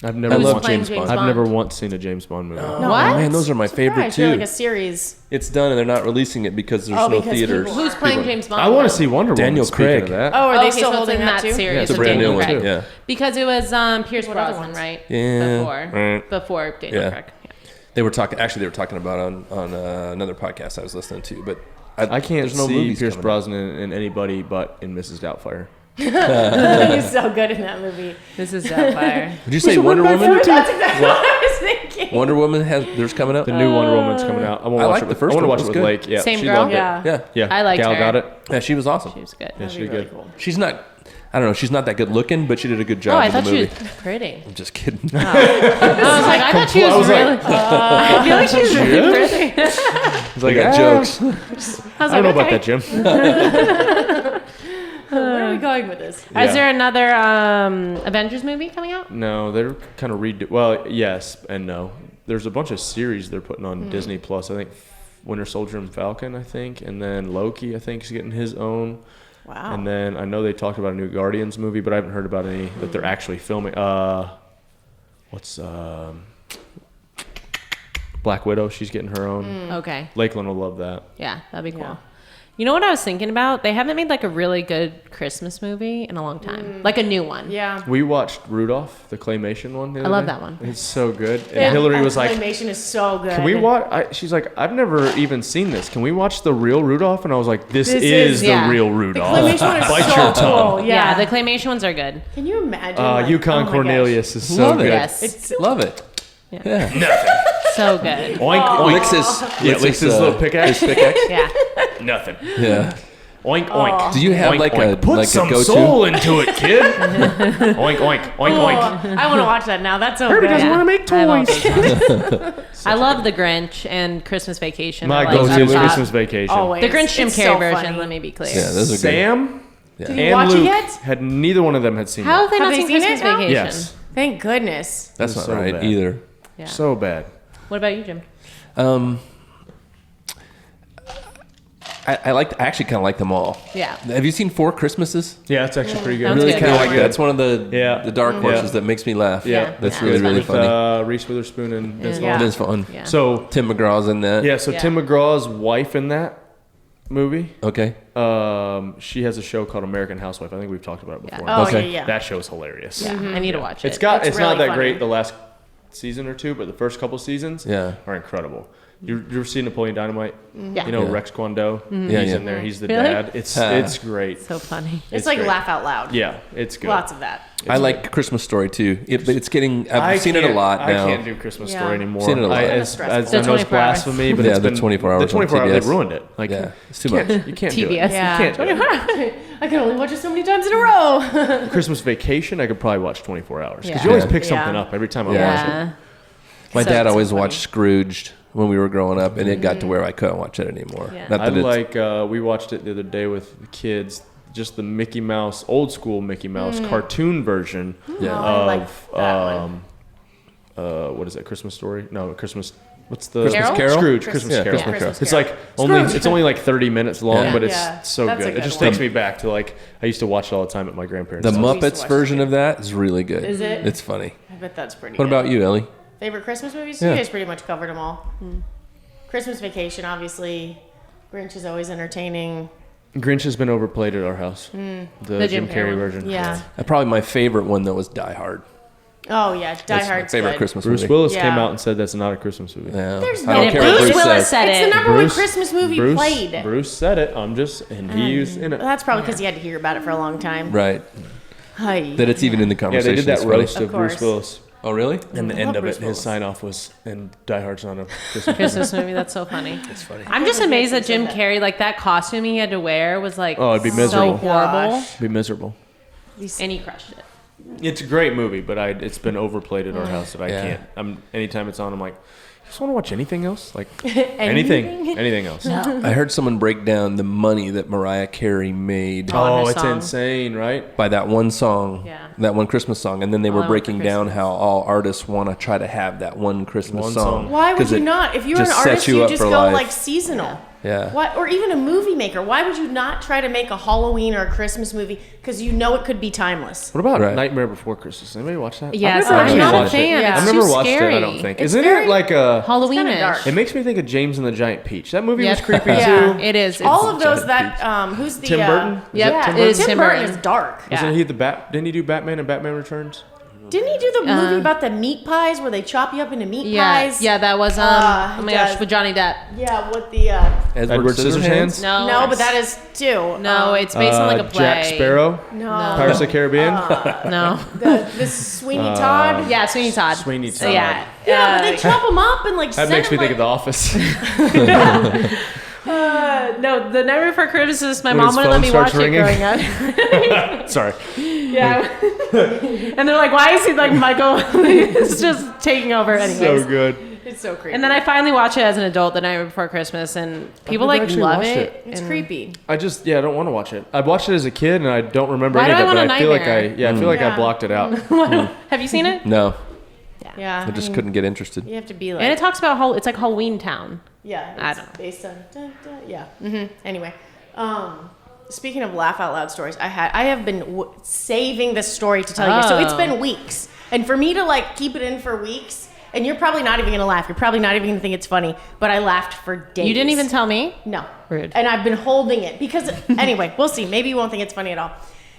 I've I never love once, playing James James Bond. Bond? I've never once seen a James Bond movie. Oh, What? man, those are my favorite Surprised. You're too. like a series. It's done and they're not releasing it because there's Oh, no because theaters. people Who's playing People- James Bond? I want though? to see Wonder Woman. Daniel speaking Craig. of that. Oh, are Okay, they so still it's holding in that too? series. Yeah, it's a with brand new Daniel one. Craig. Yeah. Because it was Pierce What other Brosnan, ones? right? Yeah. Before Daniel Yeah. Craig. Yeah. They were talking about on another podcast I was listening to, but I can't there's no see movies Pierce coming out. Brosnan in anybody but in Mrs. Doubtfire. He's so good in that movie. This is Doubtfire. Did you say Wonder Woman? That's exactly what I was thinking. Wonder Woman there's coming up. The new Wonder Woman's coming out. I want I to watch like it. the first I want to one. watch It it was with good. Lake. Yeah, Same she girl? loved it. Yeah. Yeah, Yeah, I liked Gal her. got it. yeah, she was awesome. She was good. Yeah, she That'd be did really good. cool. She's not. I don't know. She's not that good looking, but she did a good Oh, job I in the thought she movie. was pretty. I'm just kidding. I was like, I thought she was really. I feel like she was really pretty. It's like I got jokes. I was I like, don't know about okay. that, Jim. Where are we going with this? Yeah. Is there another Avengers movie coming out? No, they're kind of redo. Well, yes and no. There's a bunch of series they're putting on Disney Plus. I think Winter Soldier and Falcon. I think, and then Loki. I think is getting his own. Wow. And then I know they talked about a new Guardians movie, but I haven't heard about any that they're actually filming. What's Black Widow? She's getting her own. Okay. Lakeland will love that. Yeah, that'd be cool. Yeah. You know what I was thinking about? They haven't made like a really good Christmas movie in a long time. Like a new one. Yeah. We watched Rudolph, the claymation one. the I other love day. that one. It's so good. And Hillary was like, Claymation is so good. "Can we watch?" She's like, "I've never even seen this. Can we watch the real Rudolph?" And I was like, "This This is is- the yeah. real The Rudolph." claymation one is Bite so your tongue. cool. Yeah, Yeah. the claymation ones are good. Can you imagine? like, Yukon oh my Cornelius is so Love it. good. Yes. It's Love it. Yeah. So good. Oink oink. Licks his, Yeah, licks his little pickaxe. His pickaxe. Yeah. Nothing. Yeah. Oink oink. Do you have Oink, like oink. a Put like some a go-to? soul into it, kid? Oink oink oink oink. I want to watch that now. That's so Herbie good. doesn't Yeah. want to make I love toys. those. I love The Grinch and Christmas Vacation. My I like go-to that is a lot. Christmas Vacation. Always. The Grinch Jim It's Carrey so version, funny. let me be clear. Yeah, those are good. Sam Did you and watch Luke it yet? had neither one of them had seen How it. have they Have not they seen seen it Christmas now? Vacation? Yes. Thank goodness. That's It's not so right bad. either. Yeah. So bad. What about you, Jim? I actually kind of like them all. Yeah. Have you seen Four Christmases? Yeah, it's actually pretty good. Sounds Really good. kind of like good. that. It's one of the Yeah. the dark horses that makes me laugh. Yeah, That's Yeah. really It's really With funny. Reese Witherspoon and Vince Yeah. Vaughn. It is fun. Yeah. So Tim McGraw's in that. yeah, so Yeah. Tim McGraw's wife in that movie, Okay. she has a show called American Housewife. I think we've talked about it Yeah. before. Oh, Okay. yeah. That show's hilarious. Yeah, I need to watch it. It's got It's it's not really that funny. great the last season or two, but the first couple seasons Yeah. are incredible. You ever seen Napoleon Dynamite? Yeah. You know Yeah. Rex Kwon Do? Yeah, He's yeah. in there. He's the Really? dad. It's great. so funny. It's like great. laugh out loud. Yeah, it's good. Lots of that. I like Christmas Story too. But it's getting. I've seen it a can't- lot now. I can't do Christmas Yeah. Story anymore. Seen it a lot. As stressful. I The know it's 24 hours. blasphemy, but Yeah, it's the been 24 hours The on 24 hours. TBS. They ruined it. Like, Yeah, it's too much. you can't do it. TBS. Yeah. You can't do it. I can only watch it so many times in a row. Christmas Vacation, I could probably watch 24 hours because Yeah. you always Yeah. pick something Yeah. up every time I Yeah. watch it. Yeah. My So- dad so always funny. watched Scrooged when we were growing up, and it got to where I couldn't watch it anymore. Yeah. Not I that it's, like. We watched it the other day with the kids. Just the Mickey Mouse, old school Mickey Mouse cartoon version Yeah. Oh, I like of that one. what is that? Christmas Story? No, Christmas What's the Carol? Scrooge? Christmas Christmas Carol. Yeah. Christmas It's Carol. like it's only like 30 minutes long, Yeah. but it's Yeah. so That's a good. It good just one. takes me back to like I used to watch it all the time at my grandparents' The house. used to Muppets watch version it. of that is really good. Is it? It's funny. I bet that's pretty What good. about you, Ellie? Favorite Christmas movies? Yeah. You guys pretty much covered them all. Christmas Vacation, obviously. Grinch is always entertaining. Grinch has been overplayed at our house. The Jim Carrey version. Yeah. Probably my favorite one though was Die Hard. Oh yeah, Die That's my Hard's favorite good. Christmas Bruce movie. Willis Yeah. came out and said that's not a Christmas movie. Yeah. There's I no don't care what Bruce Bruce Willis says. said It's the it. number one Christmas movie Bruce, played. Bruce said it. And he was in it. That's probably because he had to hear about it for a long time. Right. Hi. That it's even in the Yeah, conversation. they did that is funny. roast of Of Bruce course. Willis. Oh, really? And the I end love of Bruce it, Willis. his sign off was, and Die Hard's not a Christmas movie. Christmas movie. That's so funny. It's funny. I'm just amazed that Jim Said that. Carrey, like that costume he had to wear was like Oh, it'd be so miserable. horrible. Gosh. Be miserable. And he crushed it. It's a great movie, but it's been overplayed at our house that I Yeah. can't. Anytime it's on, I'm like, you just want to watch anything else? Like anything else. I heard someone break down the money that Mariah Carey made Oh, her it's song. insane, right? by that one song, Yeah. that one Christmas song, and then they All were I Want breaking for down Christmas. how all artists want to try to have that one Christmas One song. song. Why would 'Cause you it not? If you're an just sets artist, you you up just for go life. like seasonal. Yeah. What? Or even a movie maker. Why would you not try to make a Halloween or a Christmas movie? Because you know it could be timeless. What about Right. Nightmare Before Christmas? Anybody watch that? Yes, I've never I'm actually not a watched it. fan. Yeah. It's I've never too watched scary. it. I don't think. It's Isn't very- it like a? Halloweenish. dark. It makes me think of James and the Giant Peach. That movie Yeah. was creepy Yeah. too. It is. All It's- of those that who's the Tim Burton? Is Yep, that Tim it is Burton? Tim Burton Burton. is dark. Yeah. Wasn't he Didn't he do Batman and Batman Returns? Didn't he do the movie about the meat pies where they chop you up into meat Yeah, pies? yeah, that was oh my it gosh, does. with Johnny Depp. Yeah, with the Edward Scissorhands? No, but that is too. no, it's based on like a play. Jack Sparrow? No. Pirates of the Caribbean? No, The Sweeney Todd. yeah, Sweeney Todd. Sweeney So, Todd. yeah, Yeah, but they chop them up and like That send makes me them, think of The Office. no, The Night Before Christmas. My When mom his wouldn't let phone me starts watch ringing. it growing up. Sorry. Yeah, and they're like, "Why is he like Michael?" It's just taking over, anyways. So good. It's so creepy. And then I finally watch it as an adult, The Night Before Christmas, and people never like actually love watched it. It's and- creepy. I don't want to watch it. I watched it as a kid and I don't remember Why any do of I it, want but a I feel like nightmare? I feel like Yeah. I blocked it out. Have you seen it? No, Yeah. I just couldn't get interested. You have to be like. And it talks about it's like Halloween Town. Yeah, I it's don't know. based on yeah. Anyway, speaking of laugh out loud stories, I have been saving this story to tell you. So it's Oh. been weeks, and for me to like keep it in for weeks, and you're probably not even gonna laugh. You're probably not even gonna think it's funny, but I laughed for days. You didn't even tell me? No. Rude. And I've been holding it because anyway, we'll see. Maybe you won't think it's funny at all.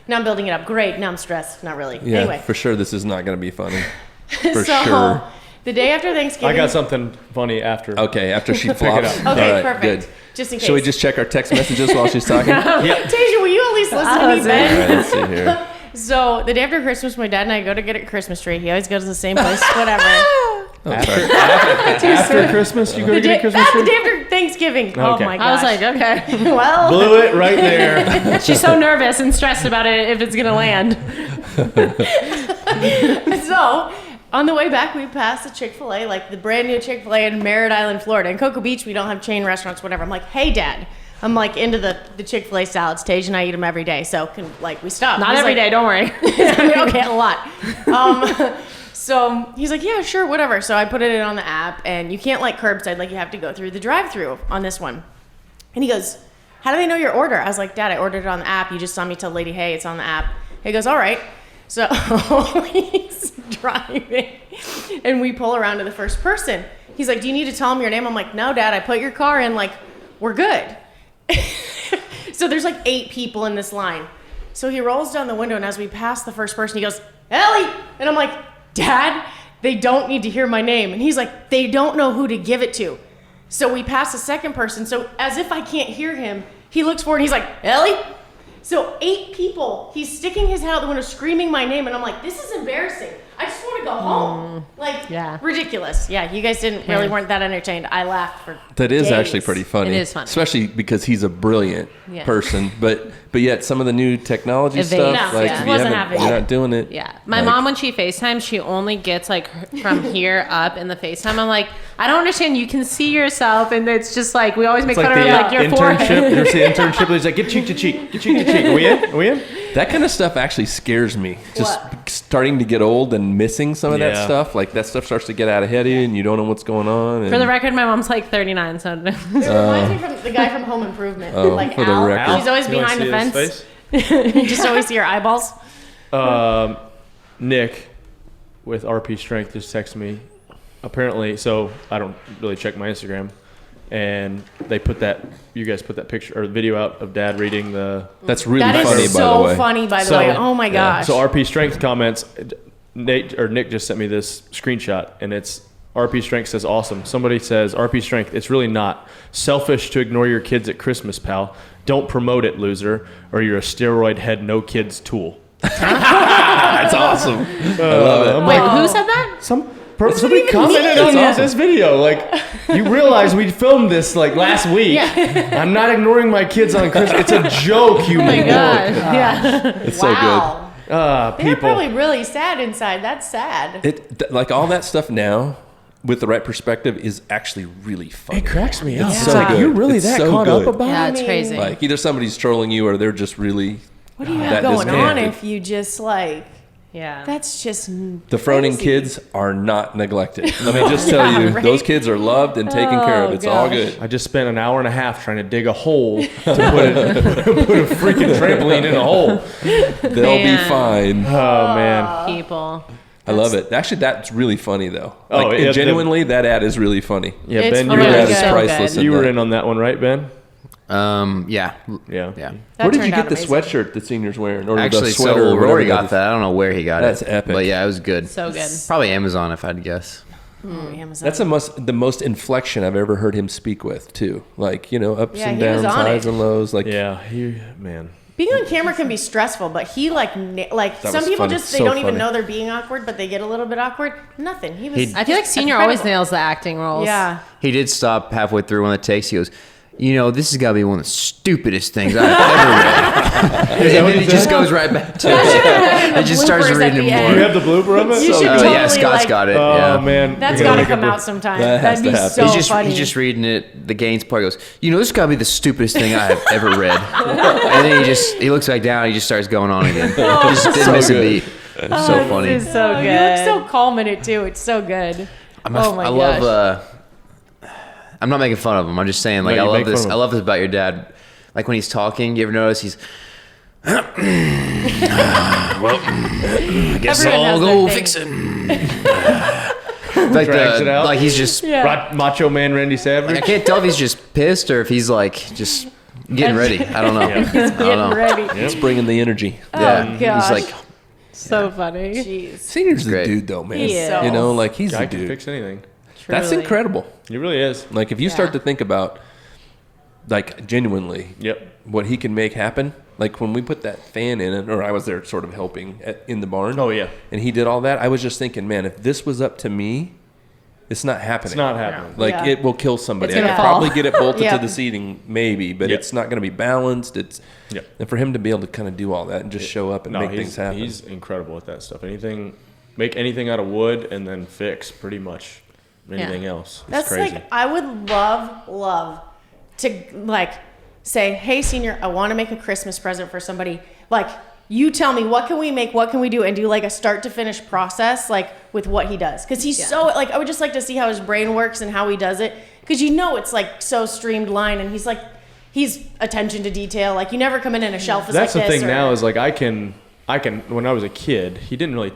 Now I'm building it up. Great. Now I'm stressed. Not really. Yeah, Anyway, for sure this is not going to be funny. For so sure. the day after Thanksgiving. I got something funny after. Okay, after she it flops. up. All Okay, right, perfect. good. Just in case. Should we just check our text messages while she's talking? Tasia, will you at least listen to me, listen. Ben? All right, let's see here. So the day after Christmas, my dad and I go to get a Christmas tree. He always goes to the same place, whatever. Oh, sorry. After Christmas, you go to get a Christmas the tree? day after Thanksgiving. Oh Okay. my I was gosh. like, okay. well, Blew it right there. She's so nervous and stressed about it if it's gonna land. so on the way back, we passed a Chick-fil-A, like the brand new Chick-fil-A in Merritt Island, Florida. In Cocoa Beach, we don't have chain restaurants, whatever. I'm like, hey, Dad. I'm like into the Chick-fil-A salads. Tage and I eat them every day. So we stop. Not He's every like, day, don't worry. okay, a lot. So he's like, yeah, sure, whatever. So I put it in on the app, and you can't like curbside, like you have to go through the drive-through on this one. And he goes, how do they know your order? I was like, Dad, I ordered it on the app. You just saw me tell the lady, hey, it's on the app. He goes, all right. So he's driving, and we pull around to the first person. He's like, do you need to tell him your name? I'm like, no, Dad, I put your car in, like, we're good. So there's like 8 people in this line. So he rolls down the window, and as we pass the first person, he goes, Ellie! And I'm like, Dad, they don't need to hear my name. And he's like, they don't know who to give it to. So we pass the second person. So as if I can't hear him, he looks forward and he's like, Ellie? So 8 people, he's sticking his head out the window screaming my name. And I'm like, this is embarrassing. I just want to go home. Like, Yeah. ridiculous. Yeah, you guys weren't that entertained. I laughed for That is days. actually pretty funny. It is funny. Especially because he's a brilliant Yeah. person. But yet some of the new technology Evade. stuff, No, like yeah. if Wasn't you happening. you're not doing it. Yeah. My like- mom, when she FaceTimes, she only gets like from here up in the FaceTime. I'm like, I don't understand. You can see yourself, and it's just like, we always make It's fun like of the her, like your internship. forehead. There's the internship. He's like, get cheek to cheek. Get cheek to cheek. Are we in? Are we in? That kind of stuff actually scares me. Just What? starting to get old and missing some of that Yeah. stuff. Like that stuff starts to get out ahead of you, and you don't know what's going on. For the record, my mom's like 39, so It reminds me from the guy from Home Improvement, like for the Al. record. He's always You wanna behind the see his fence. face? You just always see your eyeballs. Nick with RP Strength just texted me. Apparently, so I don't really check my Instagram, and they put that. You guys put that picture or video out of Dad reading the. That's really That funny, is by the so way. funny, by the So- way. Oh my gosh. So RP Strength comments. Nick just sent me this screenshot, and it's RP Strength says awesome. Somebody says RP Strength. It's really not selfish to ignore your kids at Christmas, pal. Don't promote it, loser, or you're a steroid head, no kids tool. That's awesome. I love it. Wait, who said that? Somebody commented on this video. Like, you realize we filmed this like last week. I'm not ignoring my kids on Christmas. It's a joke, you Oh my moron. god. Yeah. It's so good. Wow. They're People. probably really sad inside. That's sad. Like all that stuff now, with the right perspective, is actually really funny. It cracks me up. It's It's so like, good. you're really It's that so caught good. up about Yeah, it? it's mean, crazy. Like either somebody's trolling you or they're just really. What do you that have going on disconnected. if you just like? Yeah. That's just The Froning crazy. kids are not neglected. Let me just tell you, right? those kids are loved and taken care of. Oh, It's all gosh. good. I just spent an hour and a half trying to dig a hole to put a freaking trampoline in a hole. They'll be Man. fine. Oh, man. People. I love it. Actually, that's really funny though. Oh, Like, yeah, genuinely, that ad is really funny. Yeah, It's Ben, funny. you Your were, ad is So priceless. good. you were that. in on that one, right, Ben? Yeah. Yeah. Yeah. That Where did you turned get out the amazing. sweatshirt the senior's wearing? Or Actually, the sweater so or whatever Rory it got is? that. I don't know where he got That's it. epic. But yeah, it was good. So good. Probably Amazon, if I had to guess. Amazon. That's the most inflection I've ever heard him speak with, too. Like, ups Yeah, and he was downs, on highs it. and lows. Like, Yeah, man. Being on camera can be stressful, but he That some was people funny. just they So don't even funny. know they're being awkward, but they get a little bit awkward. Nothing. He was. I feel like just Senior always incredible. nails the acting roles. Yeah. He did stop halfway through one of the takes. He goes, this has got to be one of the stupidest things I've ever read. And then he just goes right back to it. He just starts Bloopers at reading the it end. more. You have the blooper of it? You should Yeah, totally, Scott's like- got it. Oh, yeah. man. That's We got to make a come bloop- out sometime. That has That'd be to happen. so funny. He's just reading it. The Gaines part. He goes, this has got to be the stupidest thing I have ever read. And then he looks back down. He just starts going on again. He just didn't miss a beat. So funny. This is so Oh, good. you look so calm in it too. It's so good. Oh my I gosh. love. I'm not making fun of him. I'm just saying, like, No, I you love make fun this. of him. I love this about your dad. Like when he's talking, you ever notice he's. Well, I guess Everyone I'll has their go thing. fix it. Like Drags it out. like he's just. Yeah. Macho Man Randy Savage. I can't tell if he's just pissed or if he's like just getting ready. I don't know. I don't Getting know. ready. it's bringing the energy. Yeah, Oh, gosh. he's like. So funny. Jeez. Senior's the Great. dude, though, man. He is. Like, he's Guy the can dude. fix anything. That's Truly. incredible. He really is. Like, if you start Yeah. to think about, like, genuinely Yep. what he can make happen. Like, when we put that fan in it, or I was there sort of helping in the barn. Oh, yeah. And he did all that. I was just thinking, man, if this was up to me, it's not happening. It's not happening. Like, Yeah. it will kill somebody. It's I gonna could fall. probably get it bolted Yeah. to the seating, maybe, but Yep. it's not going to be balanced. Yep. And for him to be able to kind of do all that and just show up and make things happen. He's incredible at that stuff. Make anything out of wood and then fix pretty much anything else. It's That's crazy. like I would love to like say, hey senior, I want to make a Christmas present for somebody. Like you tell me what can we make, what can we do, and do like a start to finish process like with what he does. Because he's so like I would just like to see how his brain works and how he does it. Because it's like so streamlined and he's attention to detail. Like you never come in and a shelf is That's like the this. thing or- now is like I can when I was a kid, he didn't really.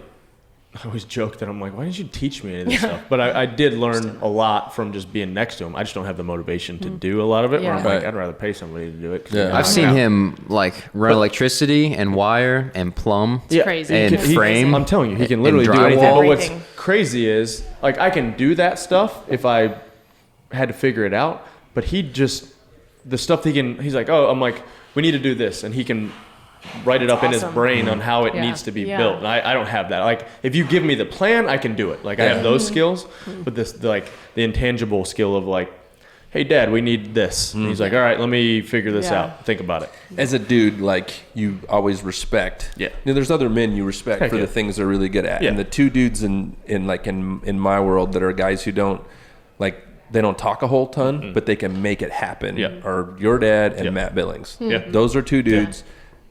I always joke that I'm like, why didn't you teach me any of this stuff? But I did learn a lot from just being next to him. I just don't have the motivation to do a lot of it. Where I'm Yeah. like, Right. I'd rather pay somebody to do it. 'cause Yeah. they know I've how seen to- him like run electricity and wire and plumb. Yeah. crazy. And He- frame. I'm telling you, he can and literally do drywall. anything. But what's Everything. crazy is, like, I can do that stuff if I had to figure it out. But the stuff he's like, oh, I'm like, we need to do this. And he can write it up in his awesome. brain on how it Yeah. needs to be Yeah. built. And I don't have that. Like, if you give me the plan, I can do it. Like, I have those skills. But the intangible skill of, like, hey, Dad, we need this. And he's like, all right, let me figure this Yeah. out. Think about it. As a dude, like, you always respect. Yeah. There's other men you respect Heck for yeah. the things they're really good at. Yeah. And the two dudes in my world that are guys who don't, like, they don't talk a whole ton, but they can make it happen. Yeah. Are your dad and Yeah. Matt Billings. Yeah. Those are two dudes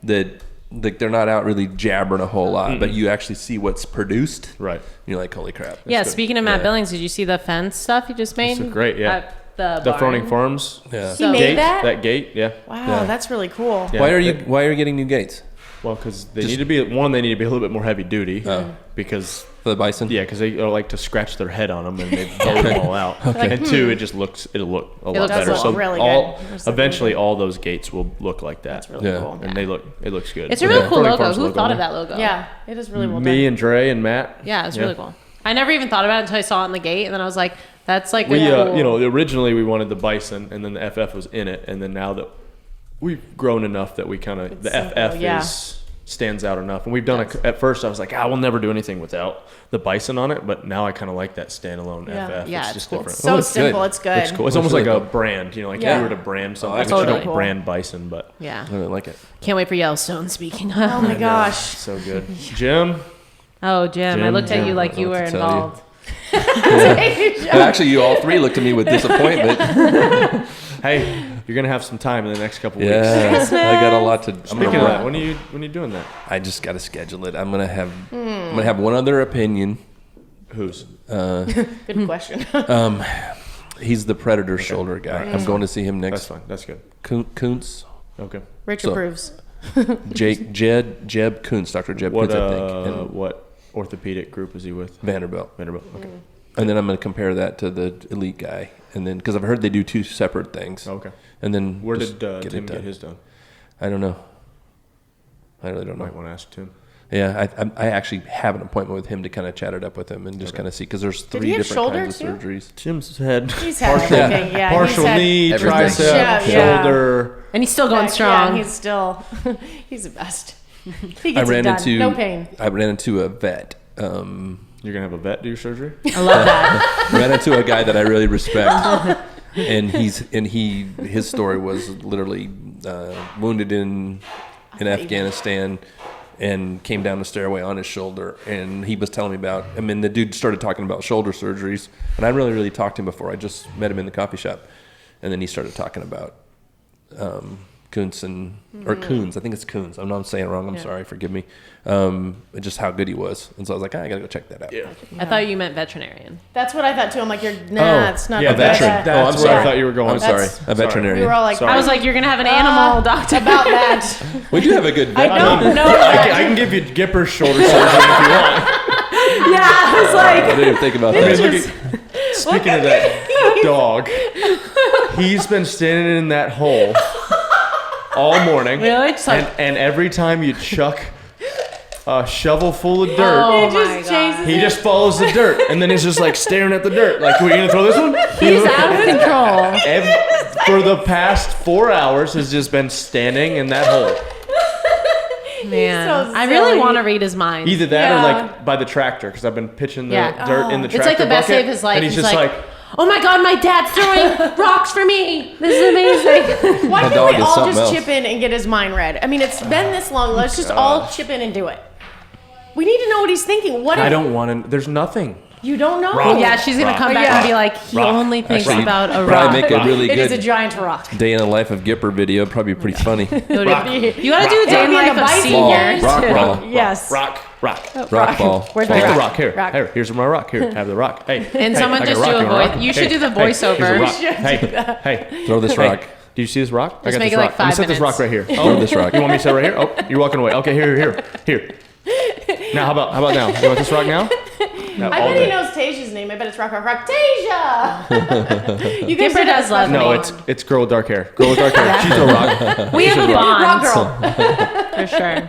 that like they're not out really jabbering a whole lot, but you actually see what's produced. Right. You're like, holy crap. Yeah, Good. speaking of Matt Yeah. Billings, did you see the fence stuff he just made? It's great, yeah. At the The barn? Froning Farms. Yeah. He made Gate, that? gate, yeah. Wow, Yeah. that's really cool. Yeah. Why are you getting new gates Well, because they Just- need to be, one, they need to be a little bit more heavy duty. Because, for the bison? yeah, because they like to scratch their head on them and they blow them all out. And two, it'll look a lot looks better. cool. So Really all, good. There's something eventually good. all those gates will look like that. That's really Yeah. cool. And it looks good. It's a really Yeah. cool Froning logo. Farms Who thought on of there. that logo? Yeah, it is really well Me done. and Dre and Matt. Yeah, it's Yeah. really cool. I never even thought about it until I saw it in the gate, and then I was like, that's like We, a cool... originally we wanted the bison, and then the FF was in it, and then now that we've grown enough that we kind of the simple, FF yeah. stands out enough, and we've done it. At first, I was like, we'll never do anything without the bison on it, but now I kind of like that standalone Yeah. FF. Yeah, it's it's just cool. different. So looks simple, good. it's good. It's cool. It's Looks almost really like cool. a brand, like Yeah. if you were to brand something. like I it. don't Totally. brand bison, but Yeah. I really like it. Can't wait for Yellowstone, speaking of. Oh my gosh. so good. Jim, Oh, Jim, I looked at Jim, you I like don't you know were what to tell you. involved. And actually, you all three looked at me with disappointment. hey, you're gonna have some time in the next couple weeks. Yeah, I got a lot to. Speaking of that, when are you doing that? I just got to schedule it. I'm gonna have one other opinion. Who's? Good question. He's the Predator shoulder guy. I'm going to see him That's next. fine. That's good. Kuntz, Okay. Rich So- approves. Jeb Kuntz, Dr. Jeb What Kuntz, I think, and what orthopedic group is he with? Vanderbilt. Vanderbilt. Okay. And then I'm going to compare that to the elite guy, and then because I've heard they do two separate things. Okay. And then Where just did get Tim it done. get his done? I don't know. I really don't know. Might want to ask Tim. Yeah, I actually have an appointment with him to kind of chat it up with him and just kind of see because there's he three have different shoulder kinds of too? surgeries. Tim's had He's had everything. Yeah, partial he's had knee, everything. tricep, Yeah, yeah. shoulder. And he's still going back. strong. Yeah, he's still, he's the best. He gets I it ran done. into No pain. I ran into a vet. You're gonna have a vet do your surgery? I love that. Ran into a guy that I really respect, and his story was literally wounded in Afghanistan, and came down the stairway on his shoulder, and he was telling me about. I mean, the dude started talking about shoulder surgeries, and I really talked to him before. I just met him in the coffee shop, and then he started talking about Kuntz or Coons. I think it's Coons. I'm not saying it wrong. I'm sorry. Forgive me. Just how good he was. And so I was like, I gotta go check that out. Yeah. I thought you meant veterinarian. That's what I thought too. I'm like, it's not yeah, the that's, vet. that's I'm where I sorry. thought you were going. I'm sorry. That's- A veterinarian. We were all like, Sorry. I was like, you're gonna have an animal doctor. about that. We do have a good vet. I don't know. I can give you Gipper's shoulder surgery if you want. Yeah, I was like, I didn't even think about I mean, that. look at, speaking of that dog, he's been standing in that hole all morning. Really? Just like- and every time you chuck a shovel full of dirt, oh He my just god. chases he just follows the dirt. And then he's just like staring at the dirt. Like, are you going to throw this one? He's out of control. For the past 4 hours has just been standing in that hole. Man, so I really silly. want to read his mind. Either that or Yeah. like by the tractor, because I've been pitching the Yeah. dirt in the It's tractor like the best bucket, day of his life. and he's just like, oh my god, my dad's throwing rocks for me. This is amazing. Why My can't dog we is all something just else. chip in and get his mind read? I mean, it's been this long. Let's just all chip in and do it. We need to know what he's thinking. What I if don't want to. There's nothing. you don't know? Rock. Yeah, she's gonna Rock. come back Yeah. and be like, he Rock. only thinks Actually, about a rock. Probably make a really It is a good giant rock. day in the life of Gipper video. Probably pretty funny. You gotta do a day in It'll be life the of bison seniors. Rock too. ball. Yes. Rock. Rock ball. Where's Take my the rock? rock here. Rock. Here, here's my rock. Here, have the rock. Hey. And hey, someone I got just rock. do a You want voice- rock? you should Hey, do the hey, here's a voiceover. rock. We should Hey, do that. hey. Throw this Hey, rock. do you see this rock? I got make this it like rock. Let me 5 set this rock right minutes. here. Throw this rock. You want me to set it right here? Oh, you're walking away. Okay, here. Now, how about now? You want this rock now? No, I all bet he day. knows Tasia's name. I bet it's Rock. Tasia! You guys Gipper did that does love stuff. No, me. it's girl with dark hair. Girl with dark hair. She's a rock. We have a Rock bond girl. for sure.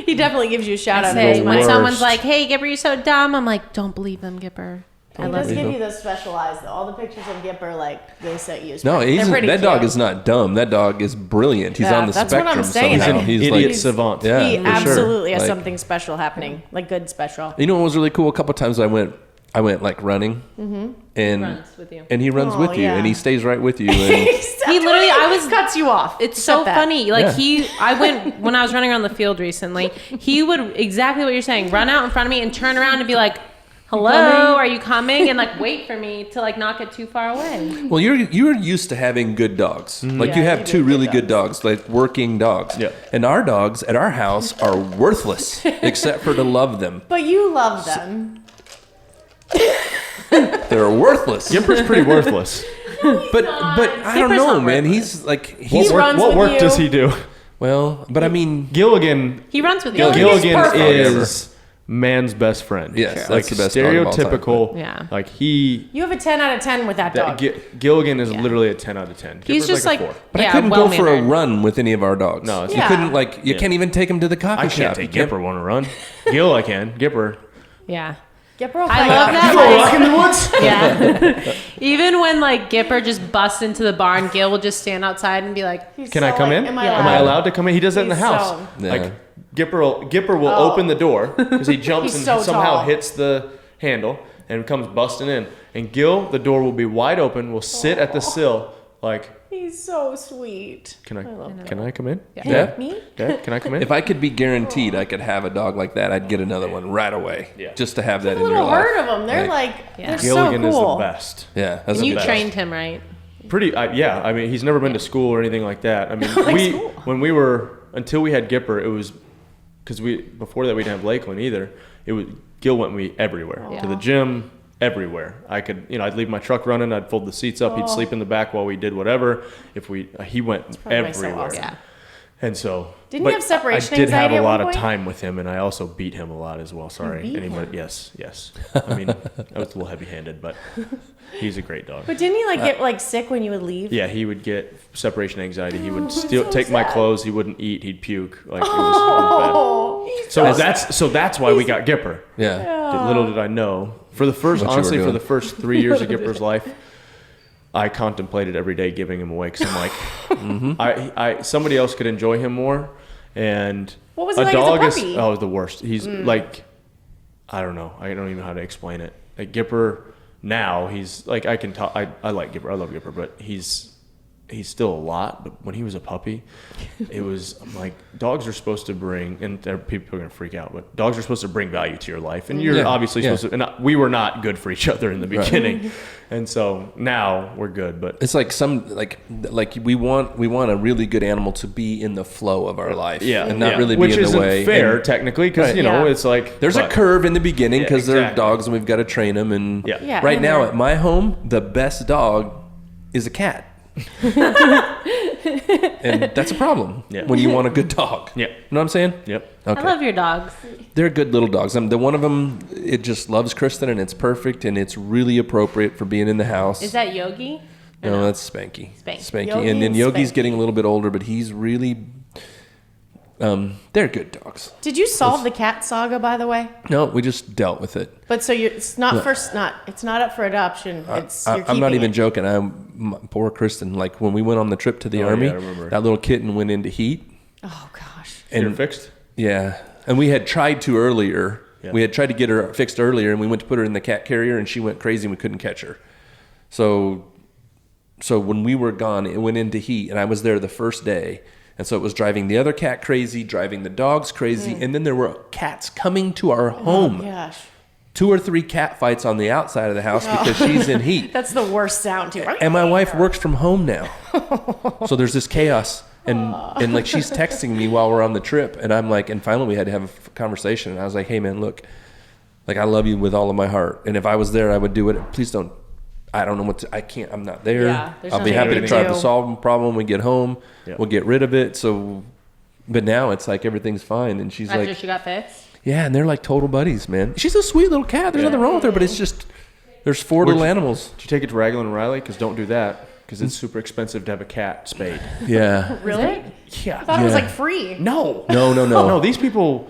He definitely gives you a shout out. Say, when worst. someone's like, "Hey, Gipper, you're so dumb," I'm like, "Don't believe them, Gipper." I He love does you. give you those specialized though. All the pictures of Gipper, like they set you. No, They're pretty that dog cute. is not dumb. That dog is brilliant. He's Yeah, on the that's what I'm spectrum saying. somehow. He's He's an idiot like, savant. yeah, He for sure. absolutely has Like- something special happening, like good special. You know what was really cool? A couple times I went like running, and Runs with you. and he runs Oh, with you, yeah. and he stays right with you. And He literally, I was cuts you off. It's so Except that. funny. Like Yeah. I went when I was running around the field recently. He would exactly what you're saying. Run out in front of me and turn around and be like, hello, are you coming? And like wait for me to like not get too far away. Well, you're used to having good dogs. Like Yeah, you have you do two good really good dogs, like working dogs. Yeah. And our dogs at our house are worthless except for to love them. But you love them. They're worthless. Gipper's pretty worthless. But I don't Skipper's know, not man. worthless. He's like He runs What with work you. does he do? well, but I mean, Gilligan. He runs with you. Gilligan perfect. is man's best friend. Yes, like that's the best dog of all time, stereotypical. Yeah. Like he. You have a 10 out of 10 with that dog. Gilligan is literally a 10 out of 10. He's Gipper's just like like, a 4. but I yeah, couldn't go for a well-mannered. run with any of our dogs. No, it's- you Yeah. couldn't like you Yeah. can't even take him to the coffee I shop. can't take Gipper on a run. Gil, I can. Gipper. Yeah. Gipper will I fight love you. that. You go like- walk in the woods. Yeah. Even when like Gipper just busts into the barn, Gil will just stand outside and be like, He's Can so I come like, in? Am I Yeah. Am I allowed? allowed to come in? He does that in the He's house. so- Yeah. Like Gipper will Oh. open the door because he jumps He's and so somehow tall. hits the handle and comes busting in. And Gil, the door will be wide open. Will sit at the sill like, He's so sweet. can love I come in? Yeah. Me? Dad, can I come in? If I could be guaranteed I could have a dog like that, I'd get another one right away. Yeah. Just to have that A in your little life. herd of them. They're Yeah. like, Yeah. they're Gilligan so cool. is the best. Yeah, that's and you the best. trained him right. Yeah. I mean, he's never been to school or anything like that. I mean, until we had Gipper, it was because before that we didn't have Lakeland either. It was Gil went with me everywhere Yeah. to the gym, everywhere. I'd leave my truck running. I'd fold the seats up. He'd sleep in the back while we did whatever. He went probably why so everywhere. awesome. Yeah. And so, Didn't but you have separation I did have anxiety a at lot one of point? time with him, and I also beat him a lot as well. Sorry, beat anybody? Yes. I mean, I was a little heavy-handed, but he's a great dog. But didn't you like get like sick when you would leave? Yeah, he would get separation anxiety. He would Oh, steal, so take my sad. clothes. He wouldn't eat. He'd puke. Like it was Oh, bad. So that's why we got Gipper. Yeah. Little did I know. For the first, What you were honestly, for doing. the first 3 years of Gipper's life, I contemplated every day giving him away because I'm like, I somebody else could enjoy him more, and What was he like as a dog puppy? is the worst. He's like, I don't know. I don't even know how to explain it. Like Gipper now, he's like I can talk. I like Gipper. I love Gipper, but he's still a lot. But when he was a puppy, I'm like, dogs are supposed to bring, and people are gonna freak out, but dogs are supposed to bring value to your life, and you're Yeah, obviously yeah. supposed to. And we were not good for each other in the beginning, and so now we're good. But It's like we want a really good animal to be in the flow of our life, and not really be which in the isn't way. fair And technically, because Right. Yeah. it's like there's a but- curve in the beginning Yeah, because they're exactly. dogs and we've got to train them. And Yeah. Yeah, right and now they're- at my home, the best dog is a cat, and that's a problem Yeah. when you want a good dog. Yeah. You know what I'm saying? Yep. Okay. I love your dogs. They're good little dogs. The one of them, it just loves Kristen, and it's perfect, and it's really appropriate for being in the house. Is that Yogi? No, that's Spanky. Spanky. Yogi And then and Yogi's Spanky. getting a little bit older, but he's really, they're good dogs. Did you solve the cat saga, by the way? No, we just dealt with it. But so it's not it's not up for adoption. It's you're I'm not keeping even it. joking. Poor Kristen. Like when we went on the trip to the Oh, army, yeah, I remember. that little kitten went into heat. Oh gosh. You're And fixed. yeah, and we had tried to earlier. Yeah. We had tried to get her fixed earlier, and we went to put her in the cat carrier, and she went crazy, and we couldn't catch her. So when we were gone, it went into heat, and I was there the first day. And so it was driving the other cat crazy, driving the dogs crazy, and then there were cats coming to our home. Oh, gosh. 2 or 3 cat fights on the outside of the house because she's in heat. That's the worst sound too. And my wife works from home now. So there's this chaos. And like she's texting me while we're on the trip. And I'm like, and finally we had to have a conversation. And I was like, hey man, look, like I love you with all of my heart. And if I was there, I would do it. Please don't, I don't know what to, I can't, I'm not there. Yeah, there's I'll be nothing happy you to can try do. to solve the problem when we get home. Yeah. We'll get rid of it. So, but now it's like everything's fine. And she's After like, she got fixed? yeah, and they're like total buddies, man. She's a sweet little cat. There's nothing wrong with her, but it's just, there's 4 little animals. Did you take it to Raglan and Riley? Because don't do that. Because it's super expensive to have a cat spayed. Yeah. Really? Yeah. I thought it was Yeah. like free. No. No. No, these people.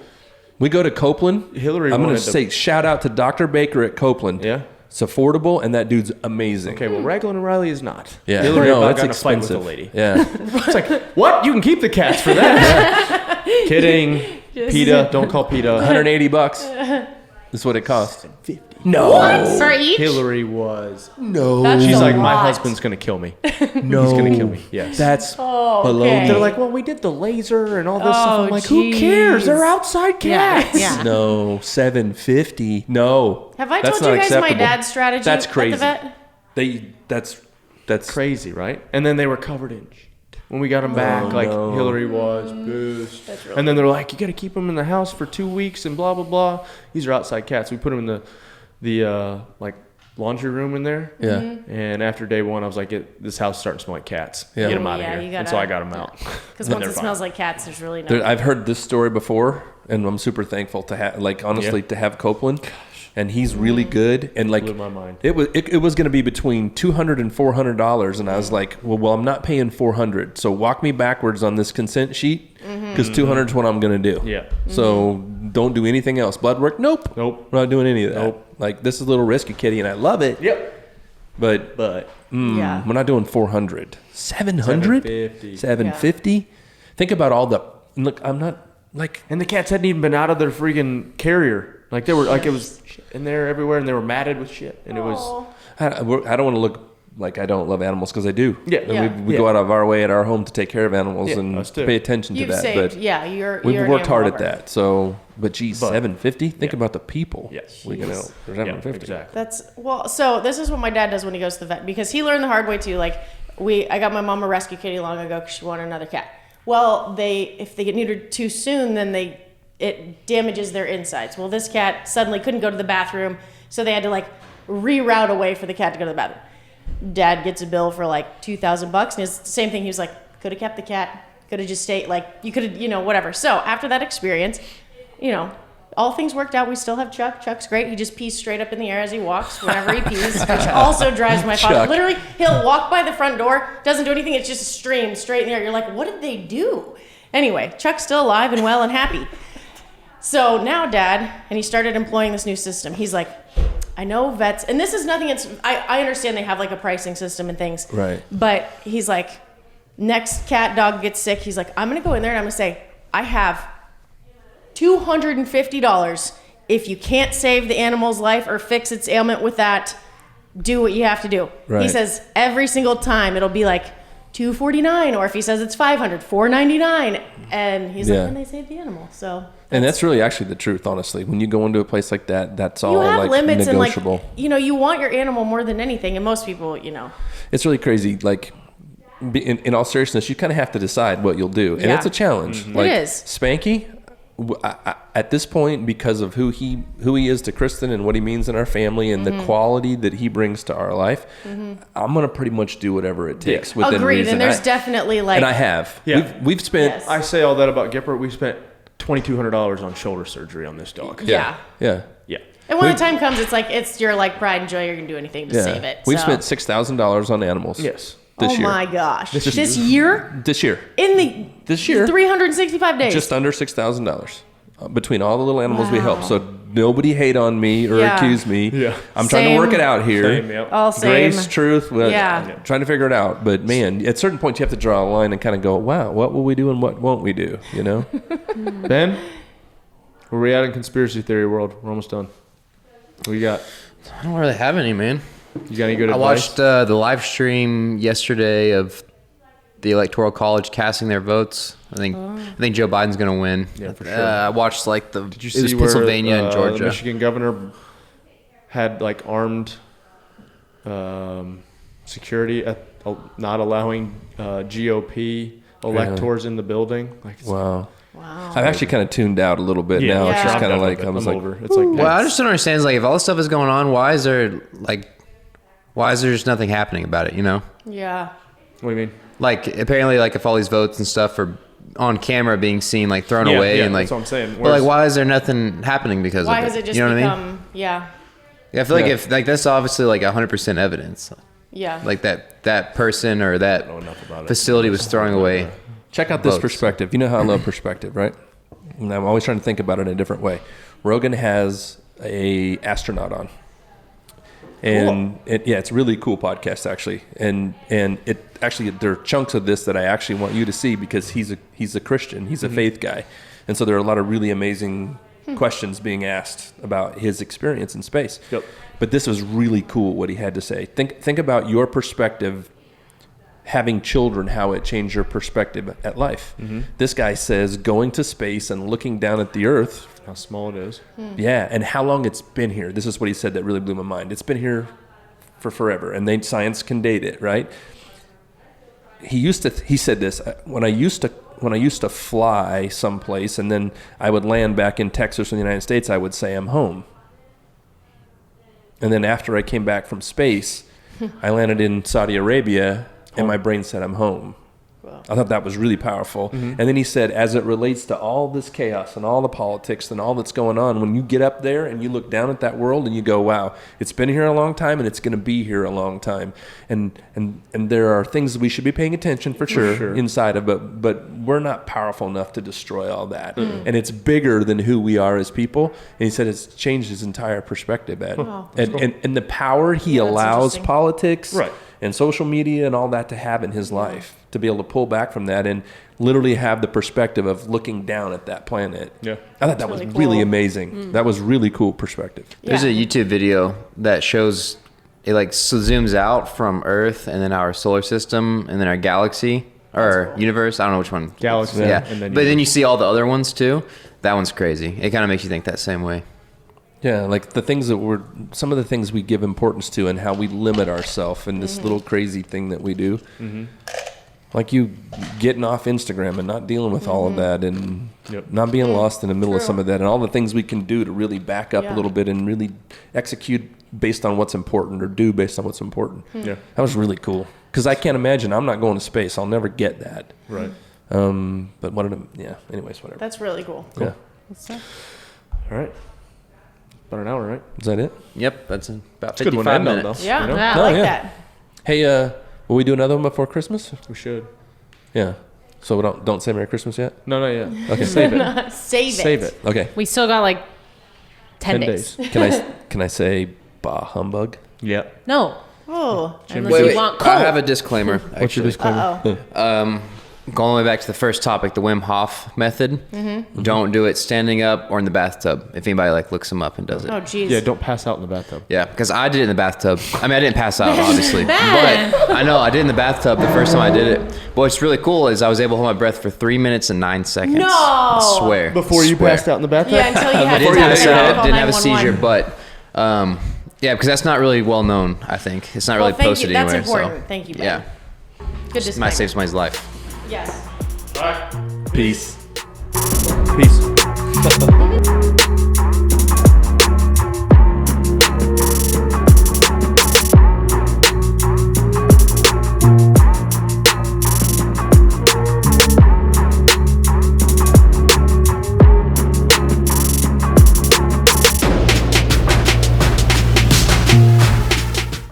We go to Copeland. Hillary I'm going wanted to to- say shout out to Dr. Baker at Copeland. Yeah. It's affordable, and that dude's amazing. Okay, well, Raglan and Riley is not. Yeah. Hillary no, about it's got in a fight expensive. with a lady. Yeah. It's like, what? You can keep the cats for that. Kidding. PETA. Don't call PETA. $180. That's what it cost. $750. No. For each? Hillary was. No. That's She's a like, my lot. husband's gonna kill me. No. He's gonna kill me. Yes. That's Oh, below okay. me. They're like, well, we did the laser and all this stuff. I'm like, who geez. cares? They're outside Yeah, cats. yeah. No, $750. No. Have I That's told you not guys my acceptable. dad's strategy That's crazy. at the vet? That's Crazy, right? And then they were covered in shit. When we got them back, like no. Hillary was pissed. And then they're like, you got to keep them in the house for 2 weeks and blah, blah, blah. These are outside cats. We put them in the like laundry room in there. Yeah. And after day one, I was like, this house is starting to smell like cats. Yeah. Get them out Yeah, of you here. And gotta- so I got them out. Because once it smells like cats, there's really no. I've heard this story before, and I'm super thankful to have, like, honestly, to have Copeland. And he's really good. And like, Blew my mind. it was going to be between $200 and $400, and I was like, well, I'm not paying $400. So walk me backwards on this consent sheet, because $200 is what I'm going to do. Yeah. So don't do anything else. Blood work? Nope. Nope. We're not doing any of that. Nope. Like, this is a little risky, kitty, and I love it. Yep. But Yeah. we're not doing 400. 700? $750. 750? Think about all the. Look, I'm not like. And the cats hadn't even been out of their freaking carrier. Like they were, like it was in there everywhere, and they were matted with shit, and it was. I don't want to look like I don't love animals, because I do. Yeah. And Yeah. we go out of our way at our home to take care of animals Yeah, and us too. pay attention to You've that. saved, but yeah, you're. we've an worked hard animal at lover. that. So, but geez, But- $750. Think yeah. about the people. Yes. We can help for $750. Exactly. That's well. So this is what my dad does when he goes to the vet, because he learned the hard way too. Like I got my mom a rescue kitty long ago because she wanted another cat. Well, if they get neutered too soon, then it damages their insides. Well, this cat suddenly couldn't go to the bathroom, so they had to like reroute a way for the cat to go to the bathroom. Dad gets a bill for like $2,000, and it's the same thing. He was like, could have kept the cat, could have just stayed, like you could have, whatever. So after that experience, all things worked out. We still have Chuck. Chuck's great. He just pees straight up in the air as he walks whenever he pees, which also drives my father. Chuck. Literally, he'll walk by the front door, doesn't do anything. It's just a stream straight in the air. You're like, what did they do? Anyway, Chuck's still alive and well and happy. So now Dad, and he started employing this new system. He's like, I know vets, and this is nothing. I understand they have like a pricing system and things. Right. But he's like, next cat dog gets sick. He's like, I'm going to go in there and I'm going to say, I have $250. If you can't save the animal's life or fix its ailment with that, do what you have to do. Right. He says every single time it'll be like $249, or if he says it's $500, $499, and he's Yeah. like, and they save the animal. So And that's really actually the truth, honestly. When you go into a place like that, that's all you have like limits, negotiable. and like you want your animal more than anything, and most people, It's really crazy. Like, in all seriousness, you kind of have to decide what you'll do, and Yeah. it's a challenge. Mm-hmm. Like, It is. Spanky, at this point, because of who he is to Kristen and what he means in our family and Mm-hmm. the quality that he brings to our life, I'm gonna pretty much do whatever it takes within agreed. reason. And there's definitely like, and I have. Yeah. We've spent. Yes. I say all that about Gipper. We spent $2,200 on shoulder surgery on this dog. yeah. Yeah. Yeah. And when the time comes, it's like it's your like pride and joy. You're gonna do anything to Yeah. save it. We've so. spent $6,000 on animals. Yes. This oh year. my gosh! This year. year This year. in the This year. 365 days. Just under $6,000 between all the little animals we help. Wow. So nobody hate on me or Yeah. accuse me. Yeah. I'm trying to work Same. it out here. Same, yep. all same. Grace, truth, Yeah. trying to figure it out. But man, at certain points you have to draw a line and kind of go, wow, what will we do and what won't we do? You know? Ben, where we at in conspiracy theory world? We're almost done. What you got? I don't really have any, man. You got any good I advice? watched the live stream yesterday of the Electoral College casting their votes. I think Joe Biden's gonna win. Yeah, for sure. I watched like Did you it was see Pennsylvania where and the Georgia. Michigan governor had like armed security at not allowing GOP electors in the building? Like, it's- Wow. Wow. I've actually kind of tuned out a little bit now. Yeah. It's just I'm kind of done like, with it. I was I'm like, over. It's like, Well, I just don't understand. Is like if all this stuff is going on, why is there just nothing happening about it? You know, Yeah. what do you mean? like apparently, like if all these votes and stuff are on camera being seen, like thrown Yeah, away, yeah, and like that's what I'm saying. But like, Whereas- why is there nothing happening because Why of it? has it just you know what I mean? become? Yeah. Yeah, I feel like Yeah. if like that's obviously like 100% evidence, Yeah. like that person or that know enough about it. facility was throwing away. check out this Votes. perspective. You know how I love perspective, right? And I'm always trying to think about it in a different way. Rogan has a astronaut on. And it's a really cool podcast actually, and it actually there are chunks of this that I actually want you to see because he's a Christian, he's a faith guy, and so there are a lot of really amazing questions being asked about his experience in space. Yep. But this was really cool what he had to say. Think about your perspective, having children, how it changed your perspective at life. This guy says going to space and looking down at the Earth. How small it is. Yeah, and how long it's been here. This is what he said that really blew my mind. It's been here for forever, and science can date it, right? He said this, when I used to fly someplace and then I would land back in Texas or the United States, I would say I'm home. And then after I came back from space, I landed in Saudi Arabia and my brain said I'm home. Wow. I thought that was really powerful. And then he said, as it relates to all this chaos and all the politics and all that's going on, when you get up there and you look down at that world and you go, wow, it's been here a long time and it's going to be here a long time. And there are things that we should be paying attention for sure. Inside of it, but we're not powerful enough to destroy all that. And it's bigger than who we are as people. And he said it's changed his entire perspective. And the power he allows politics and social media and all that to have in his life, to be able to pull back from that and literally have the perspective of looking down at that planet. Yeah. I thought that was really amazing. That was really cool perspective. There's a YouTube video that shows it zooms out from Earth and then our solar system and then our galaxy or universe. I don't know which one. Galaxy. Yeah. And then But then you see all the other ones too. That one's crazy. It kind of makes you think that same way. Yeah, like some of the things we give importance to and how we limit ourselves in this little crazy thing that we do. Like you getting off Instagram and not dealing with all of that and not being lost in the middle of some of that and all the things we can do to really back up a little bit and really execute based on what's important or do based on what's important. Yeah. That was really cool. Because I can't imagine, I'm not going to space. I'll never get that. Right. But anyways, whatever. That's really cool. Yeah. All right. About an hour, right? Is that it? Yep, that's about It's a good one to 55 end on, minutes. though. Yeah, You know? I Oh, like yeah. that. Hey, will we do another one before Christmas? We should. Yeah. So we don't say Merry Christmas yet? No, not yet. Okay. Save it. Save it. Okay. We still got like 10 days. Can I say bah humbug? Yeah. No. Oh, Unless Wait, you want I cold. have a disclaimer. What's your disclaimer? Going all the way back to the first topic, the Wim Hof method. Don't do it standing up or in the bathtub. If anybody looks him up and does it. Oh, geez. Yeah, don't pass out in the bathtub. Yeah, because I did it in the bathtub. I mean, I didn't pass out, obviously. But I know, I did it in the bathtub the first time I did it. But what's really cool is I was able to hold my breath for 3 minutes and 9 seconds. No! I swear. Before you Swear. passed out in the bathtub? Yeah, until you had I to didn't tap pass in and out, call didn't have a 911. seizure, but yeah, because that's not really well known, I think. It's not really Well, thank posted you. That's anywhere. important. So, Thank you, Ben. yeah, Good might disclaimer. save somebody's life. Yes. Peace. Peace.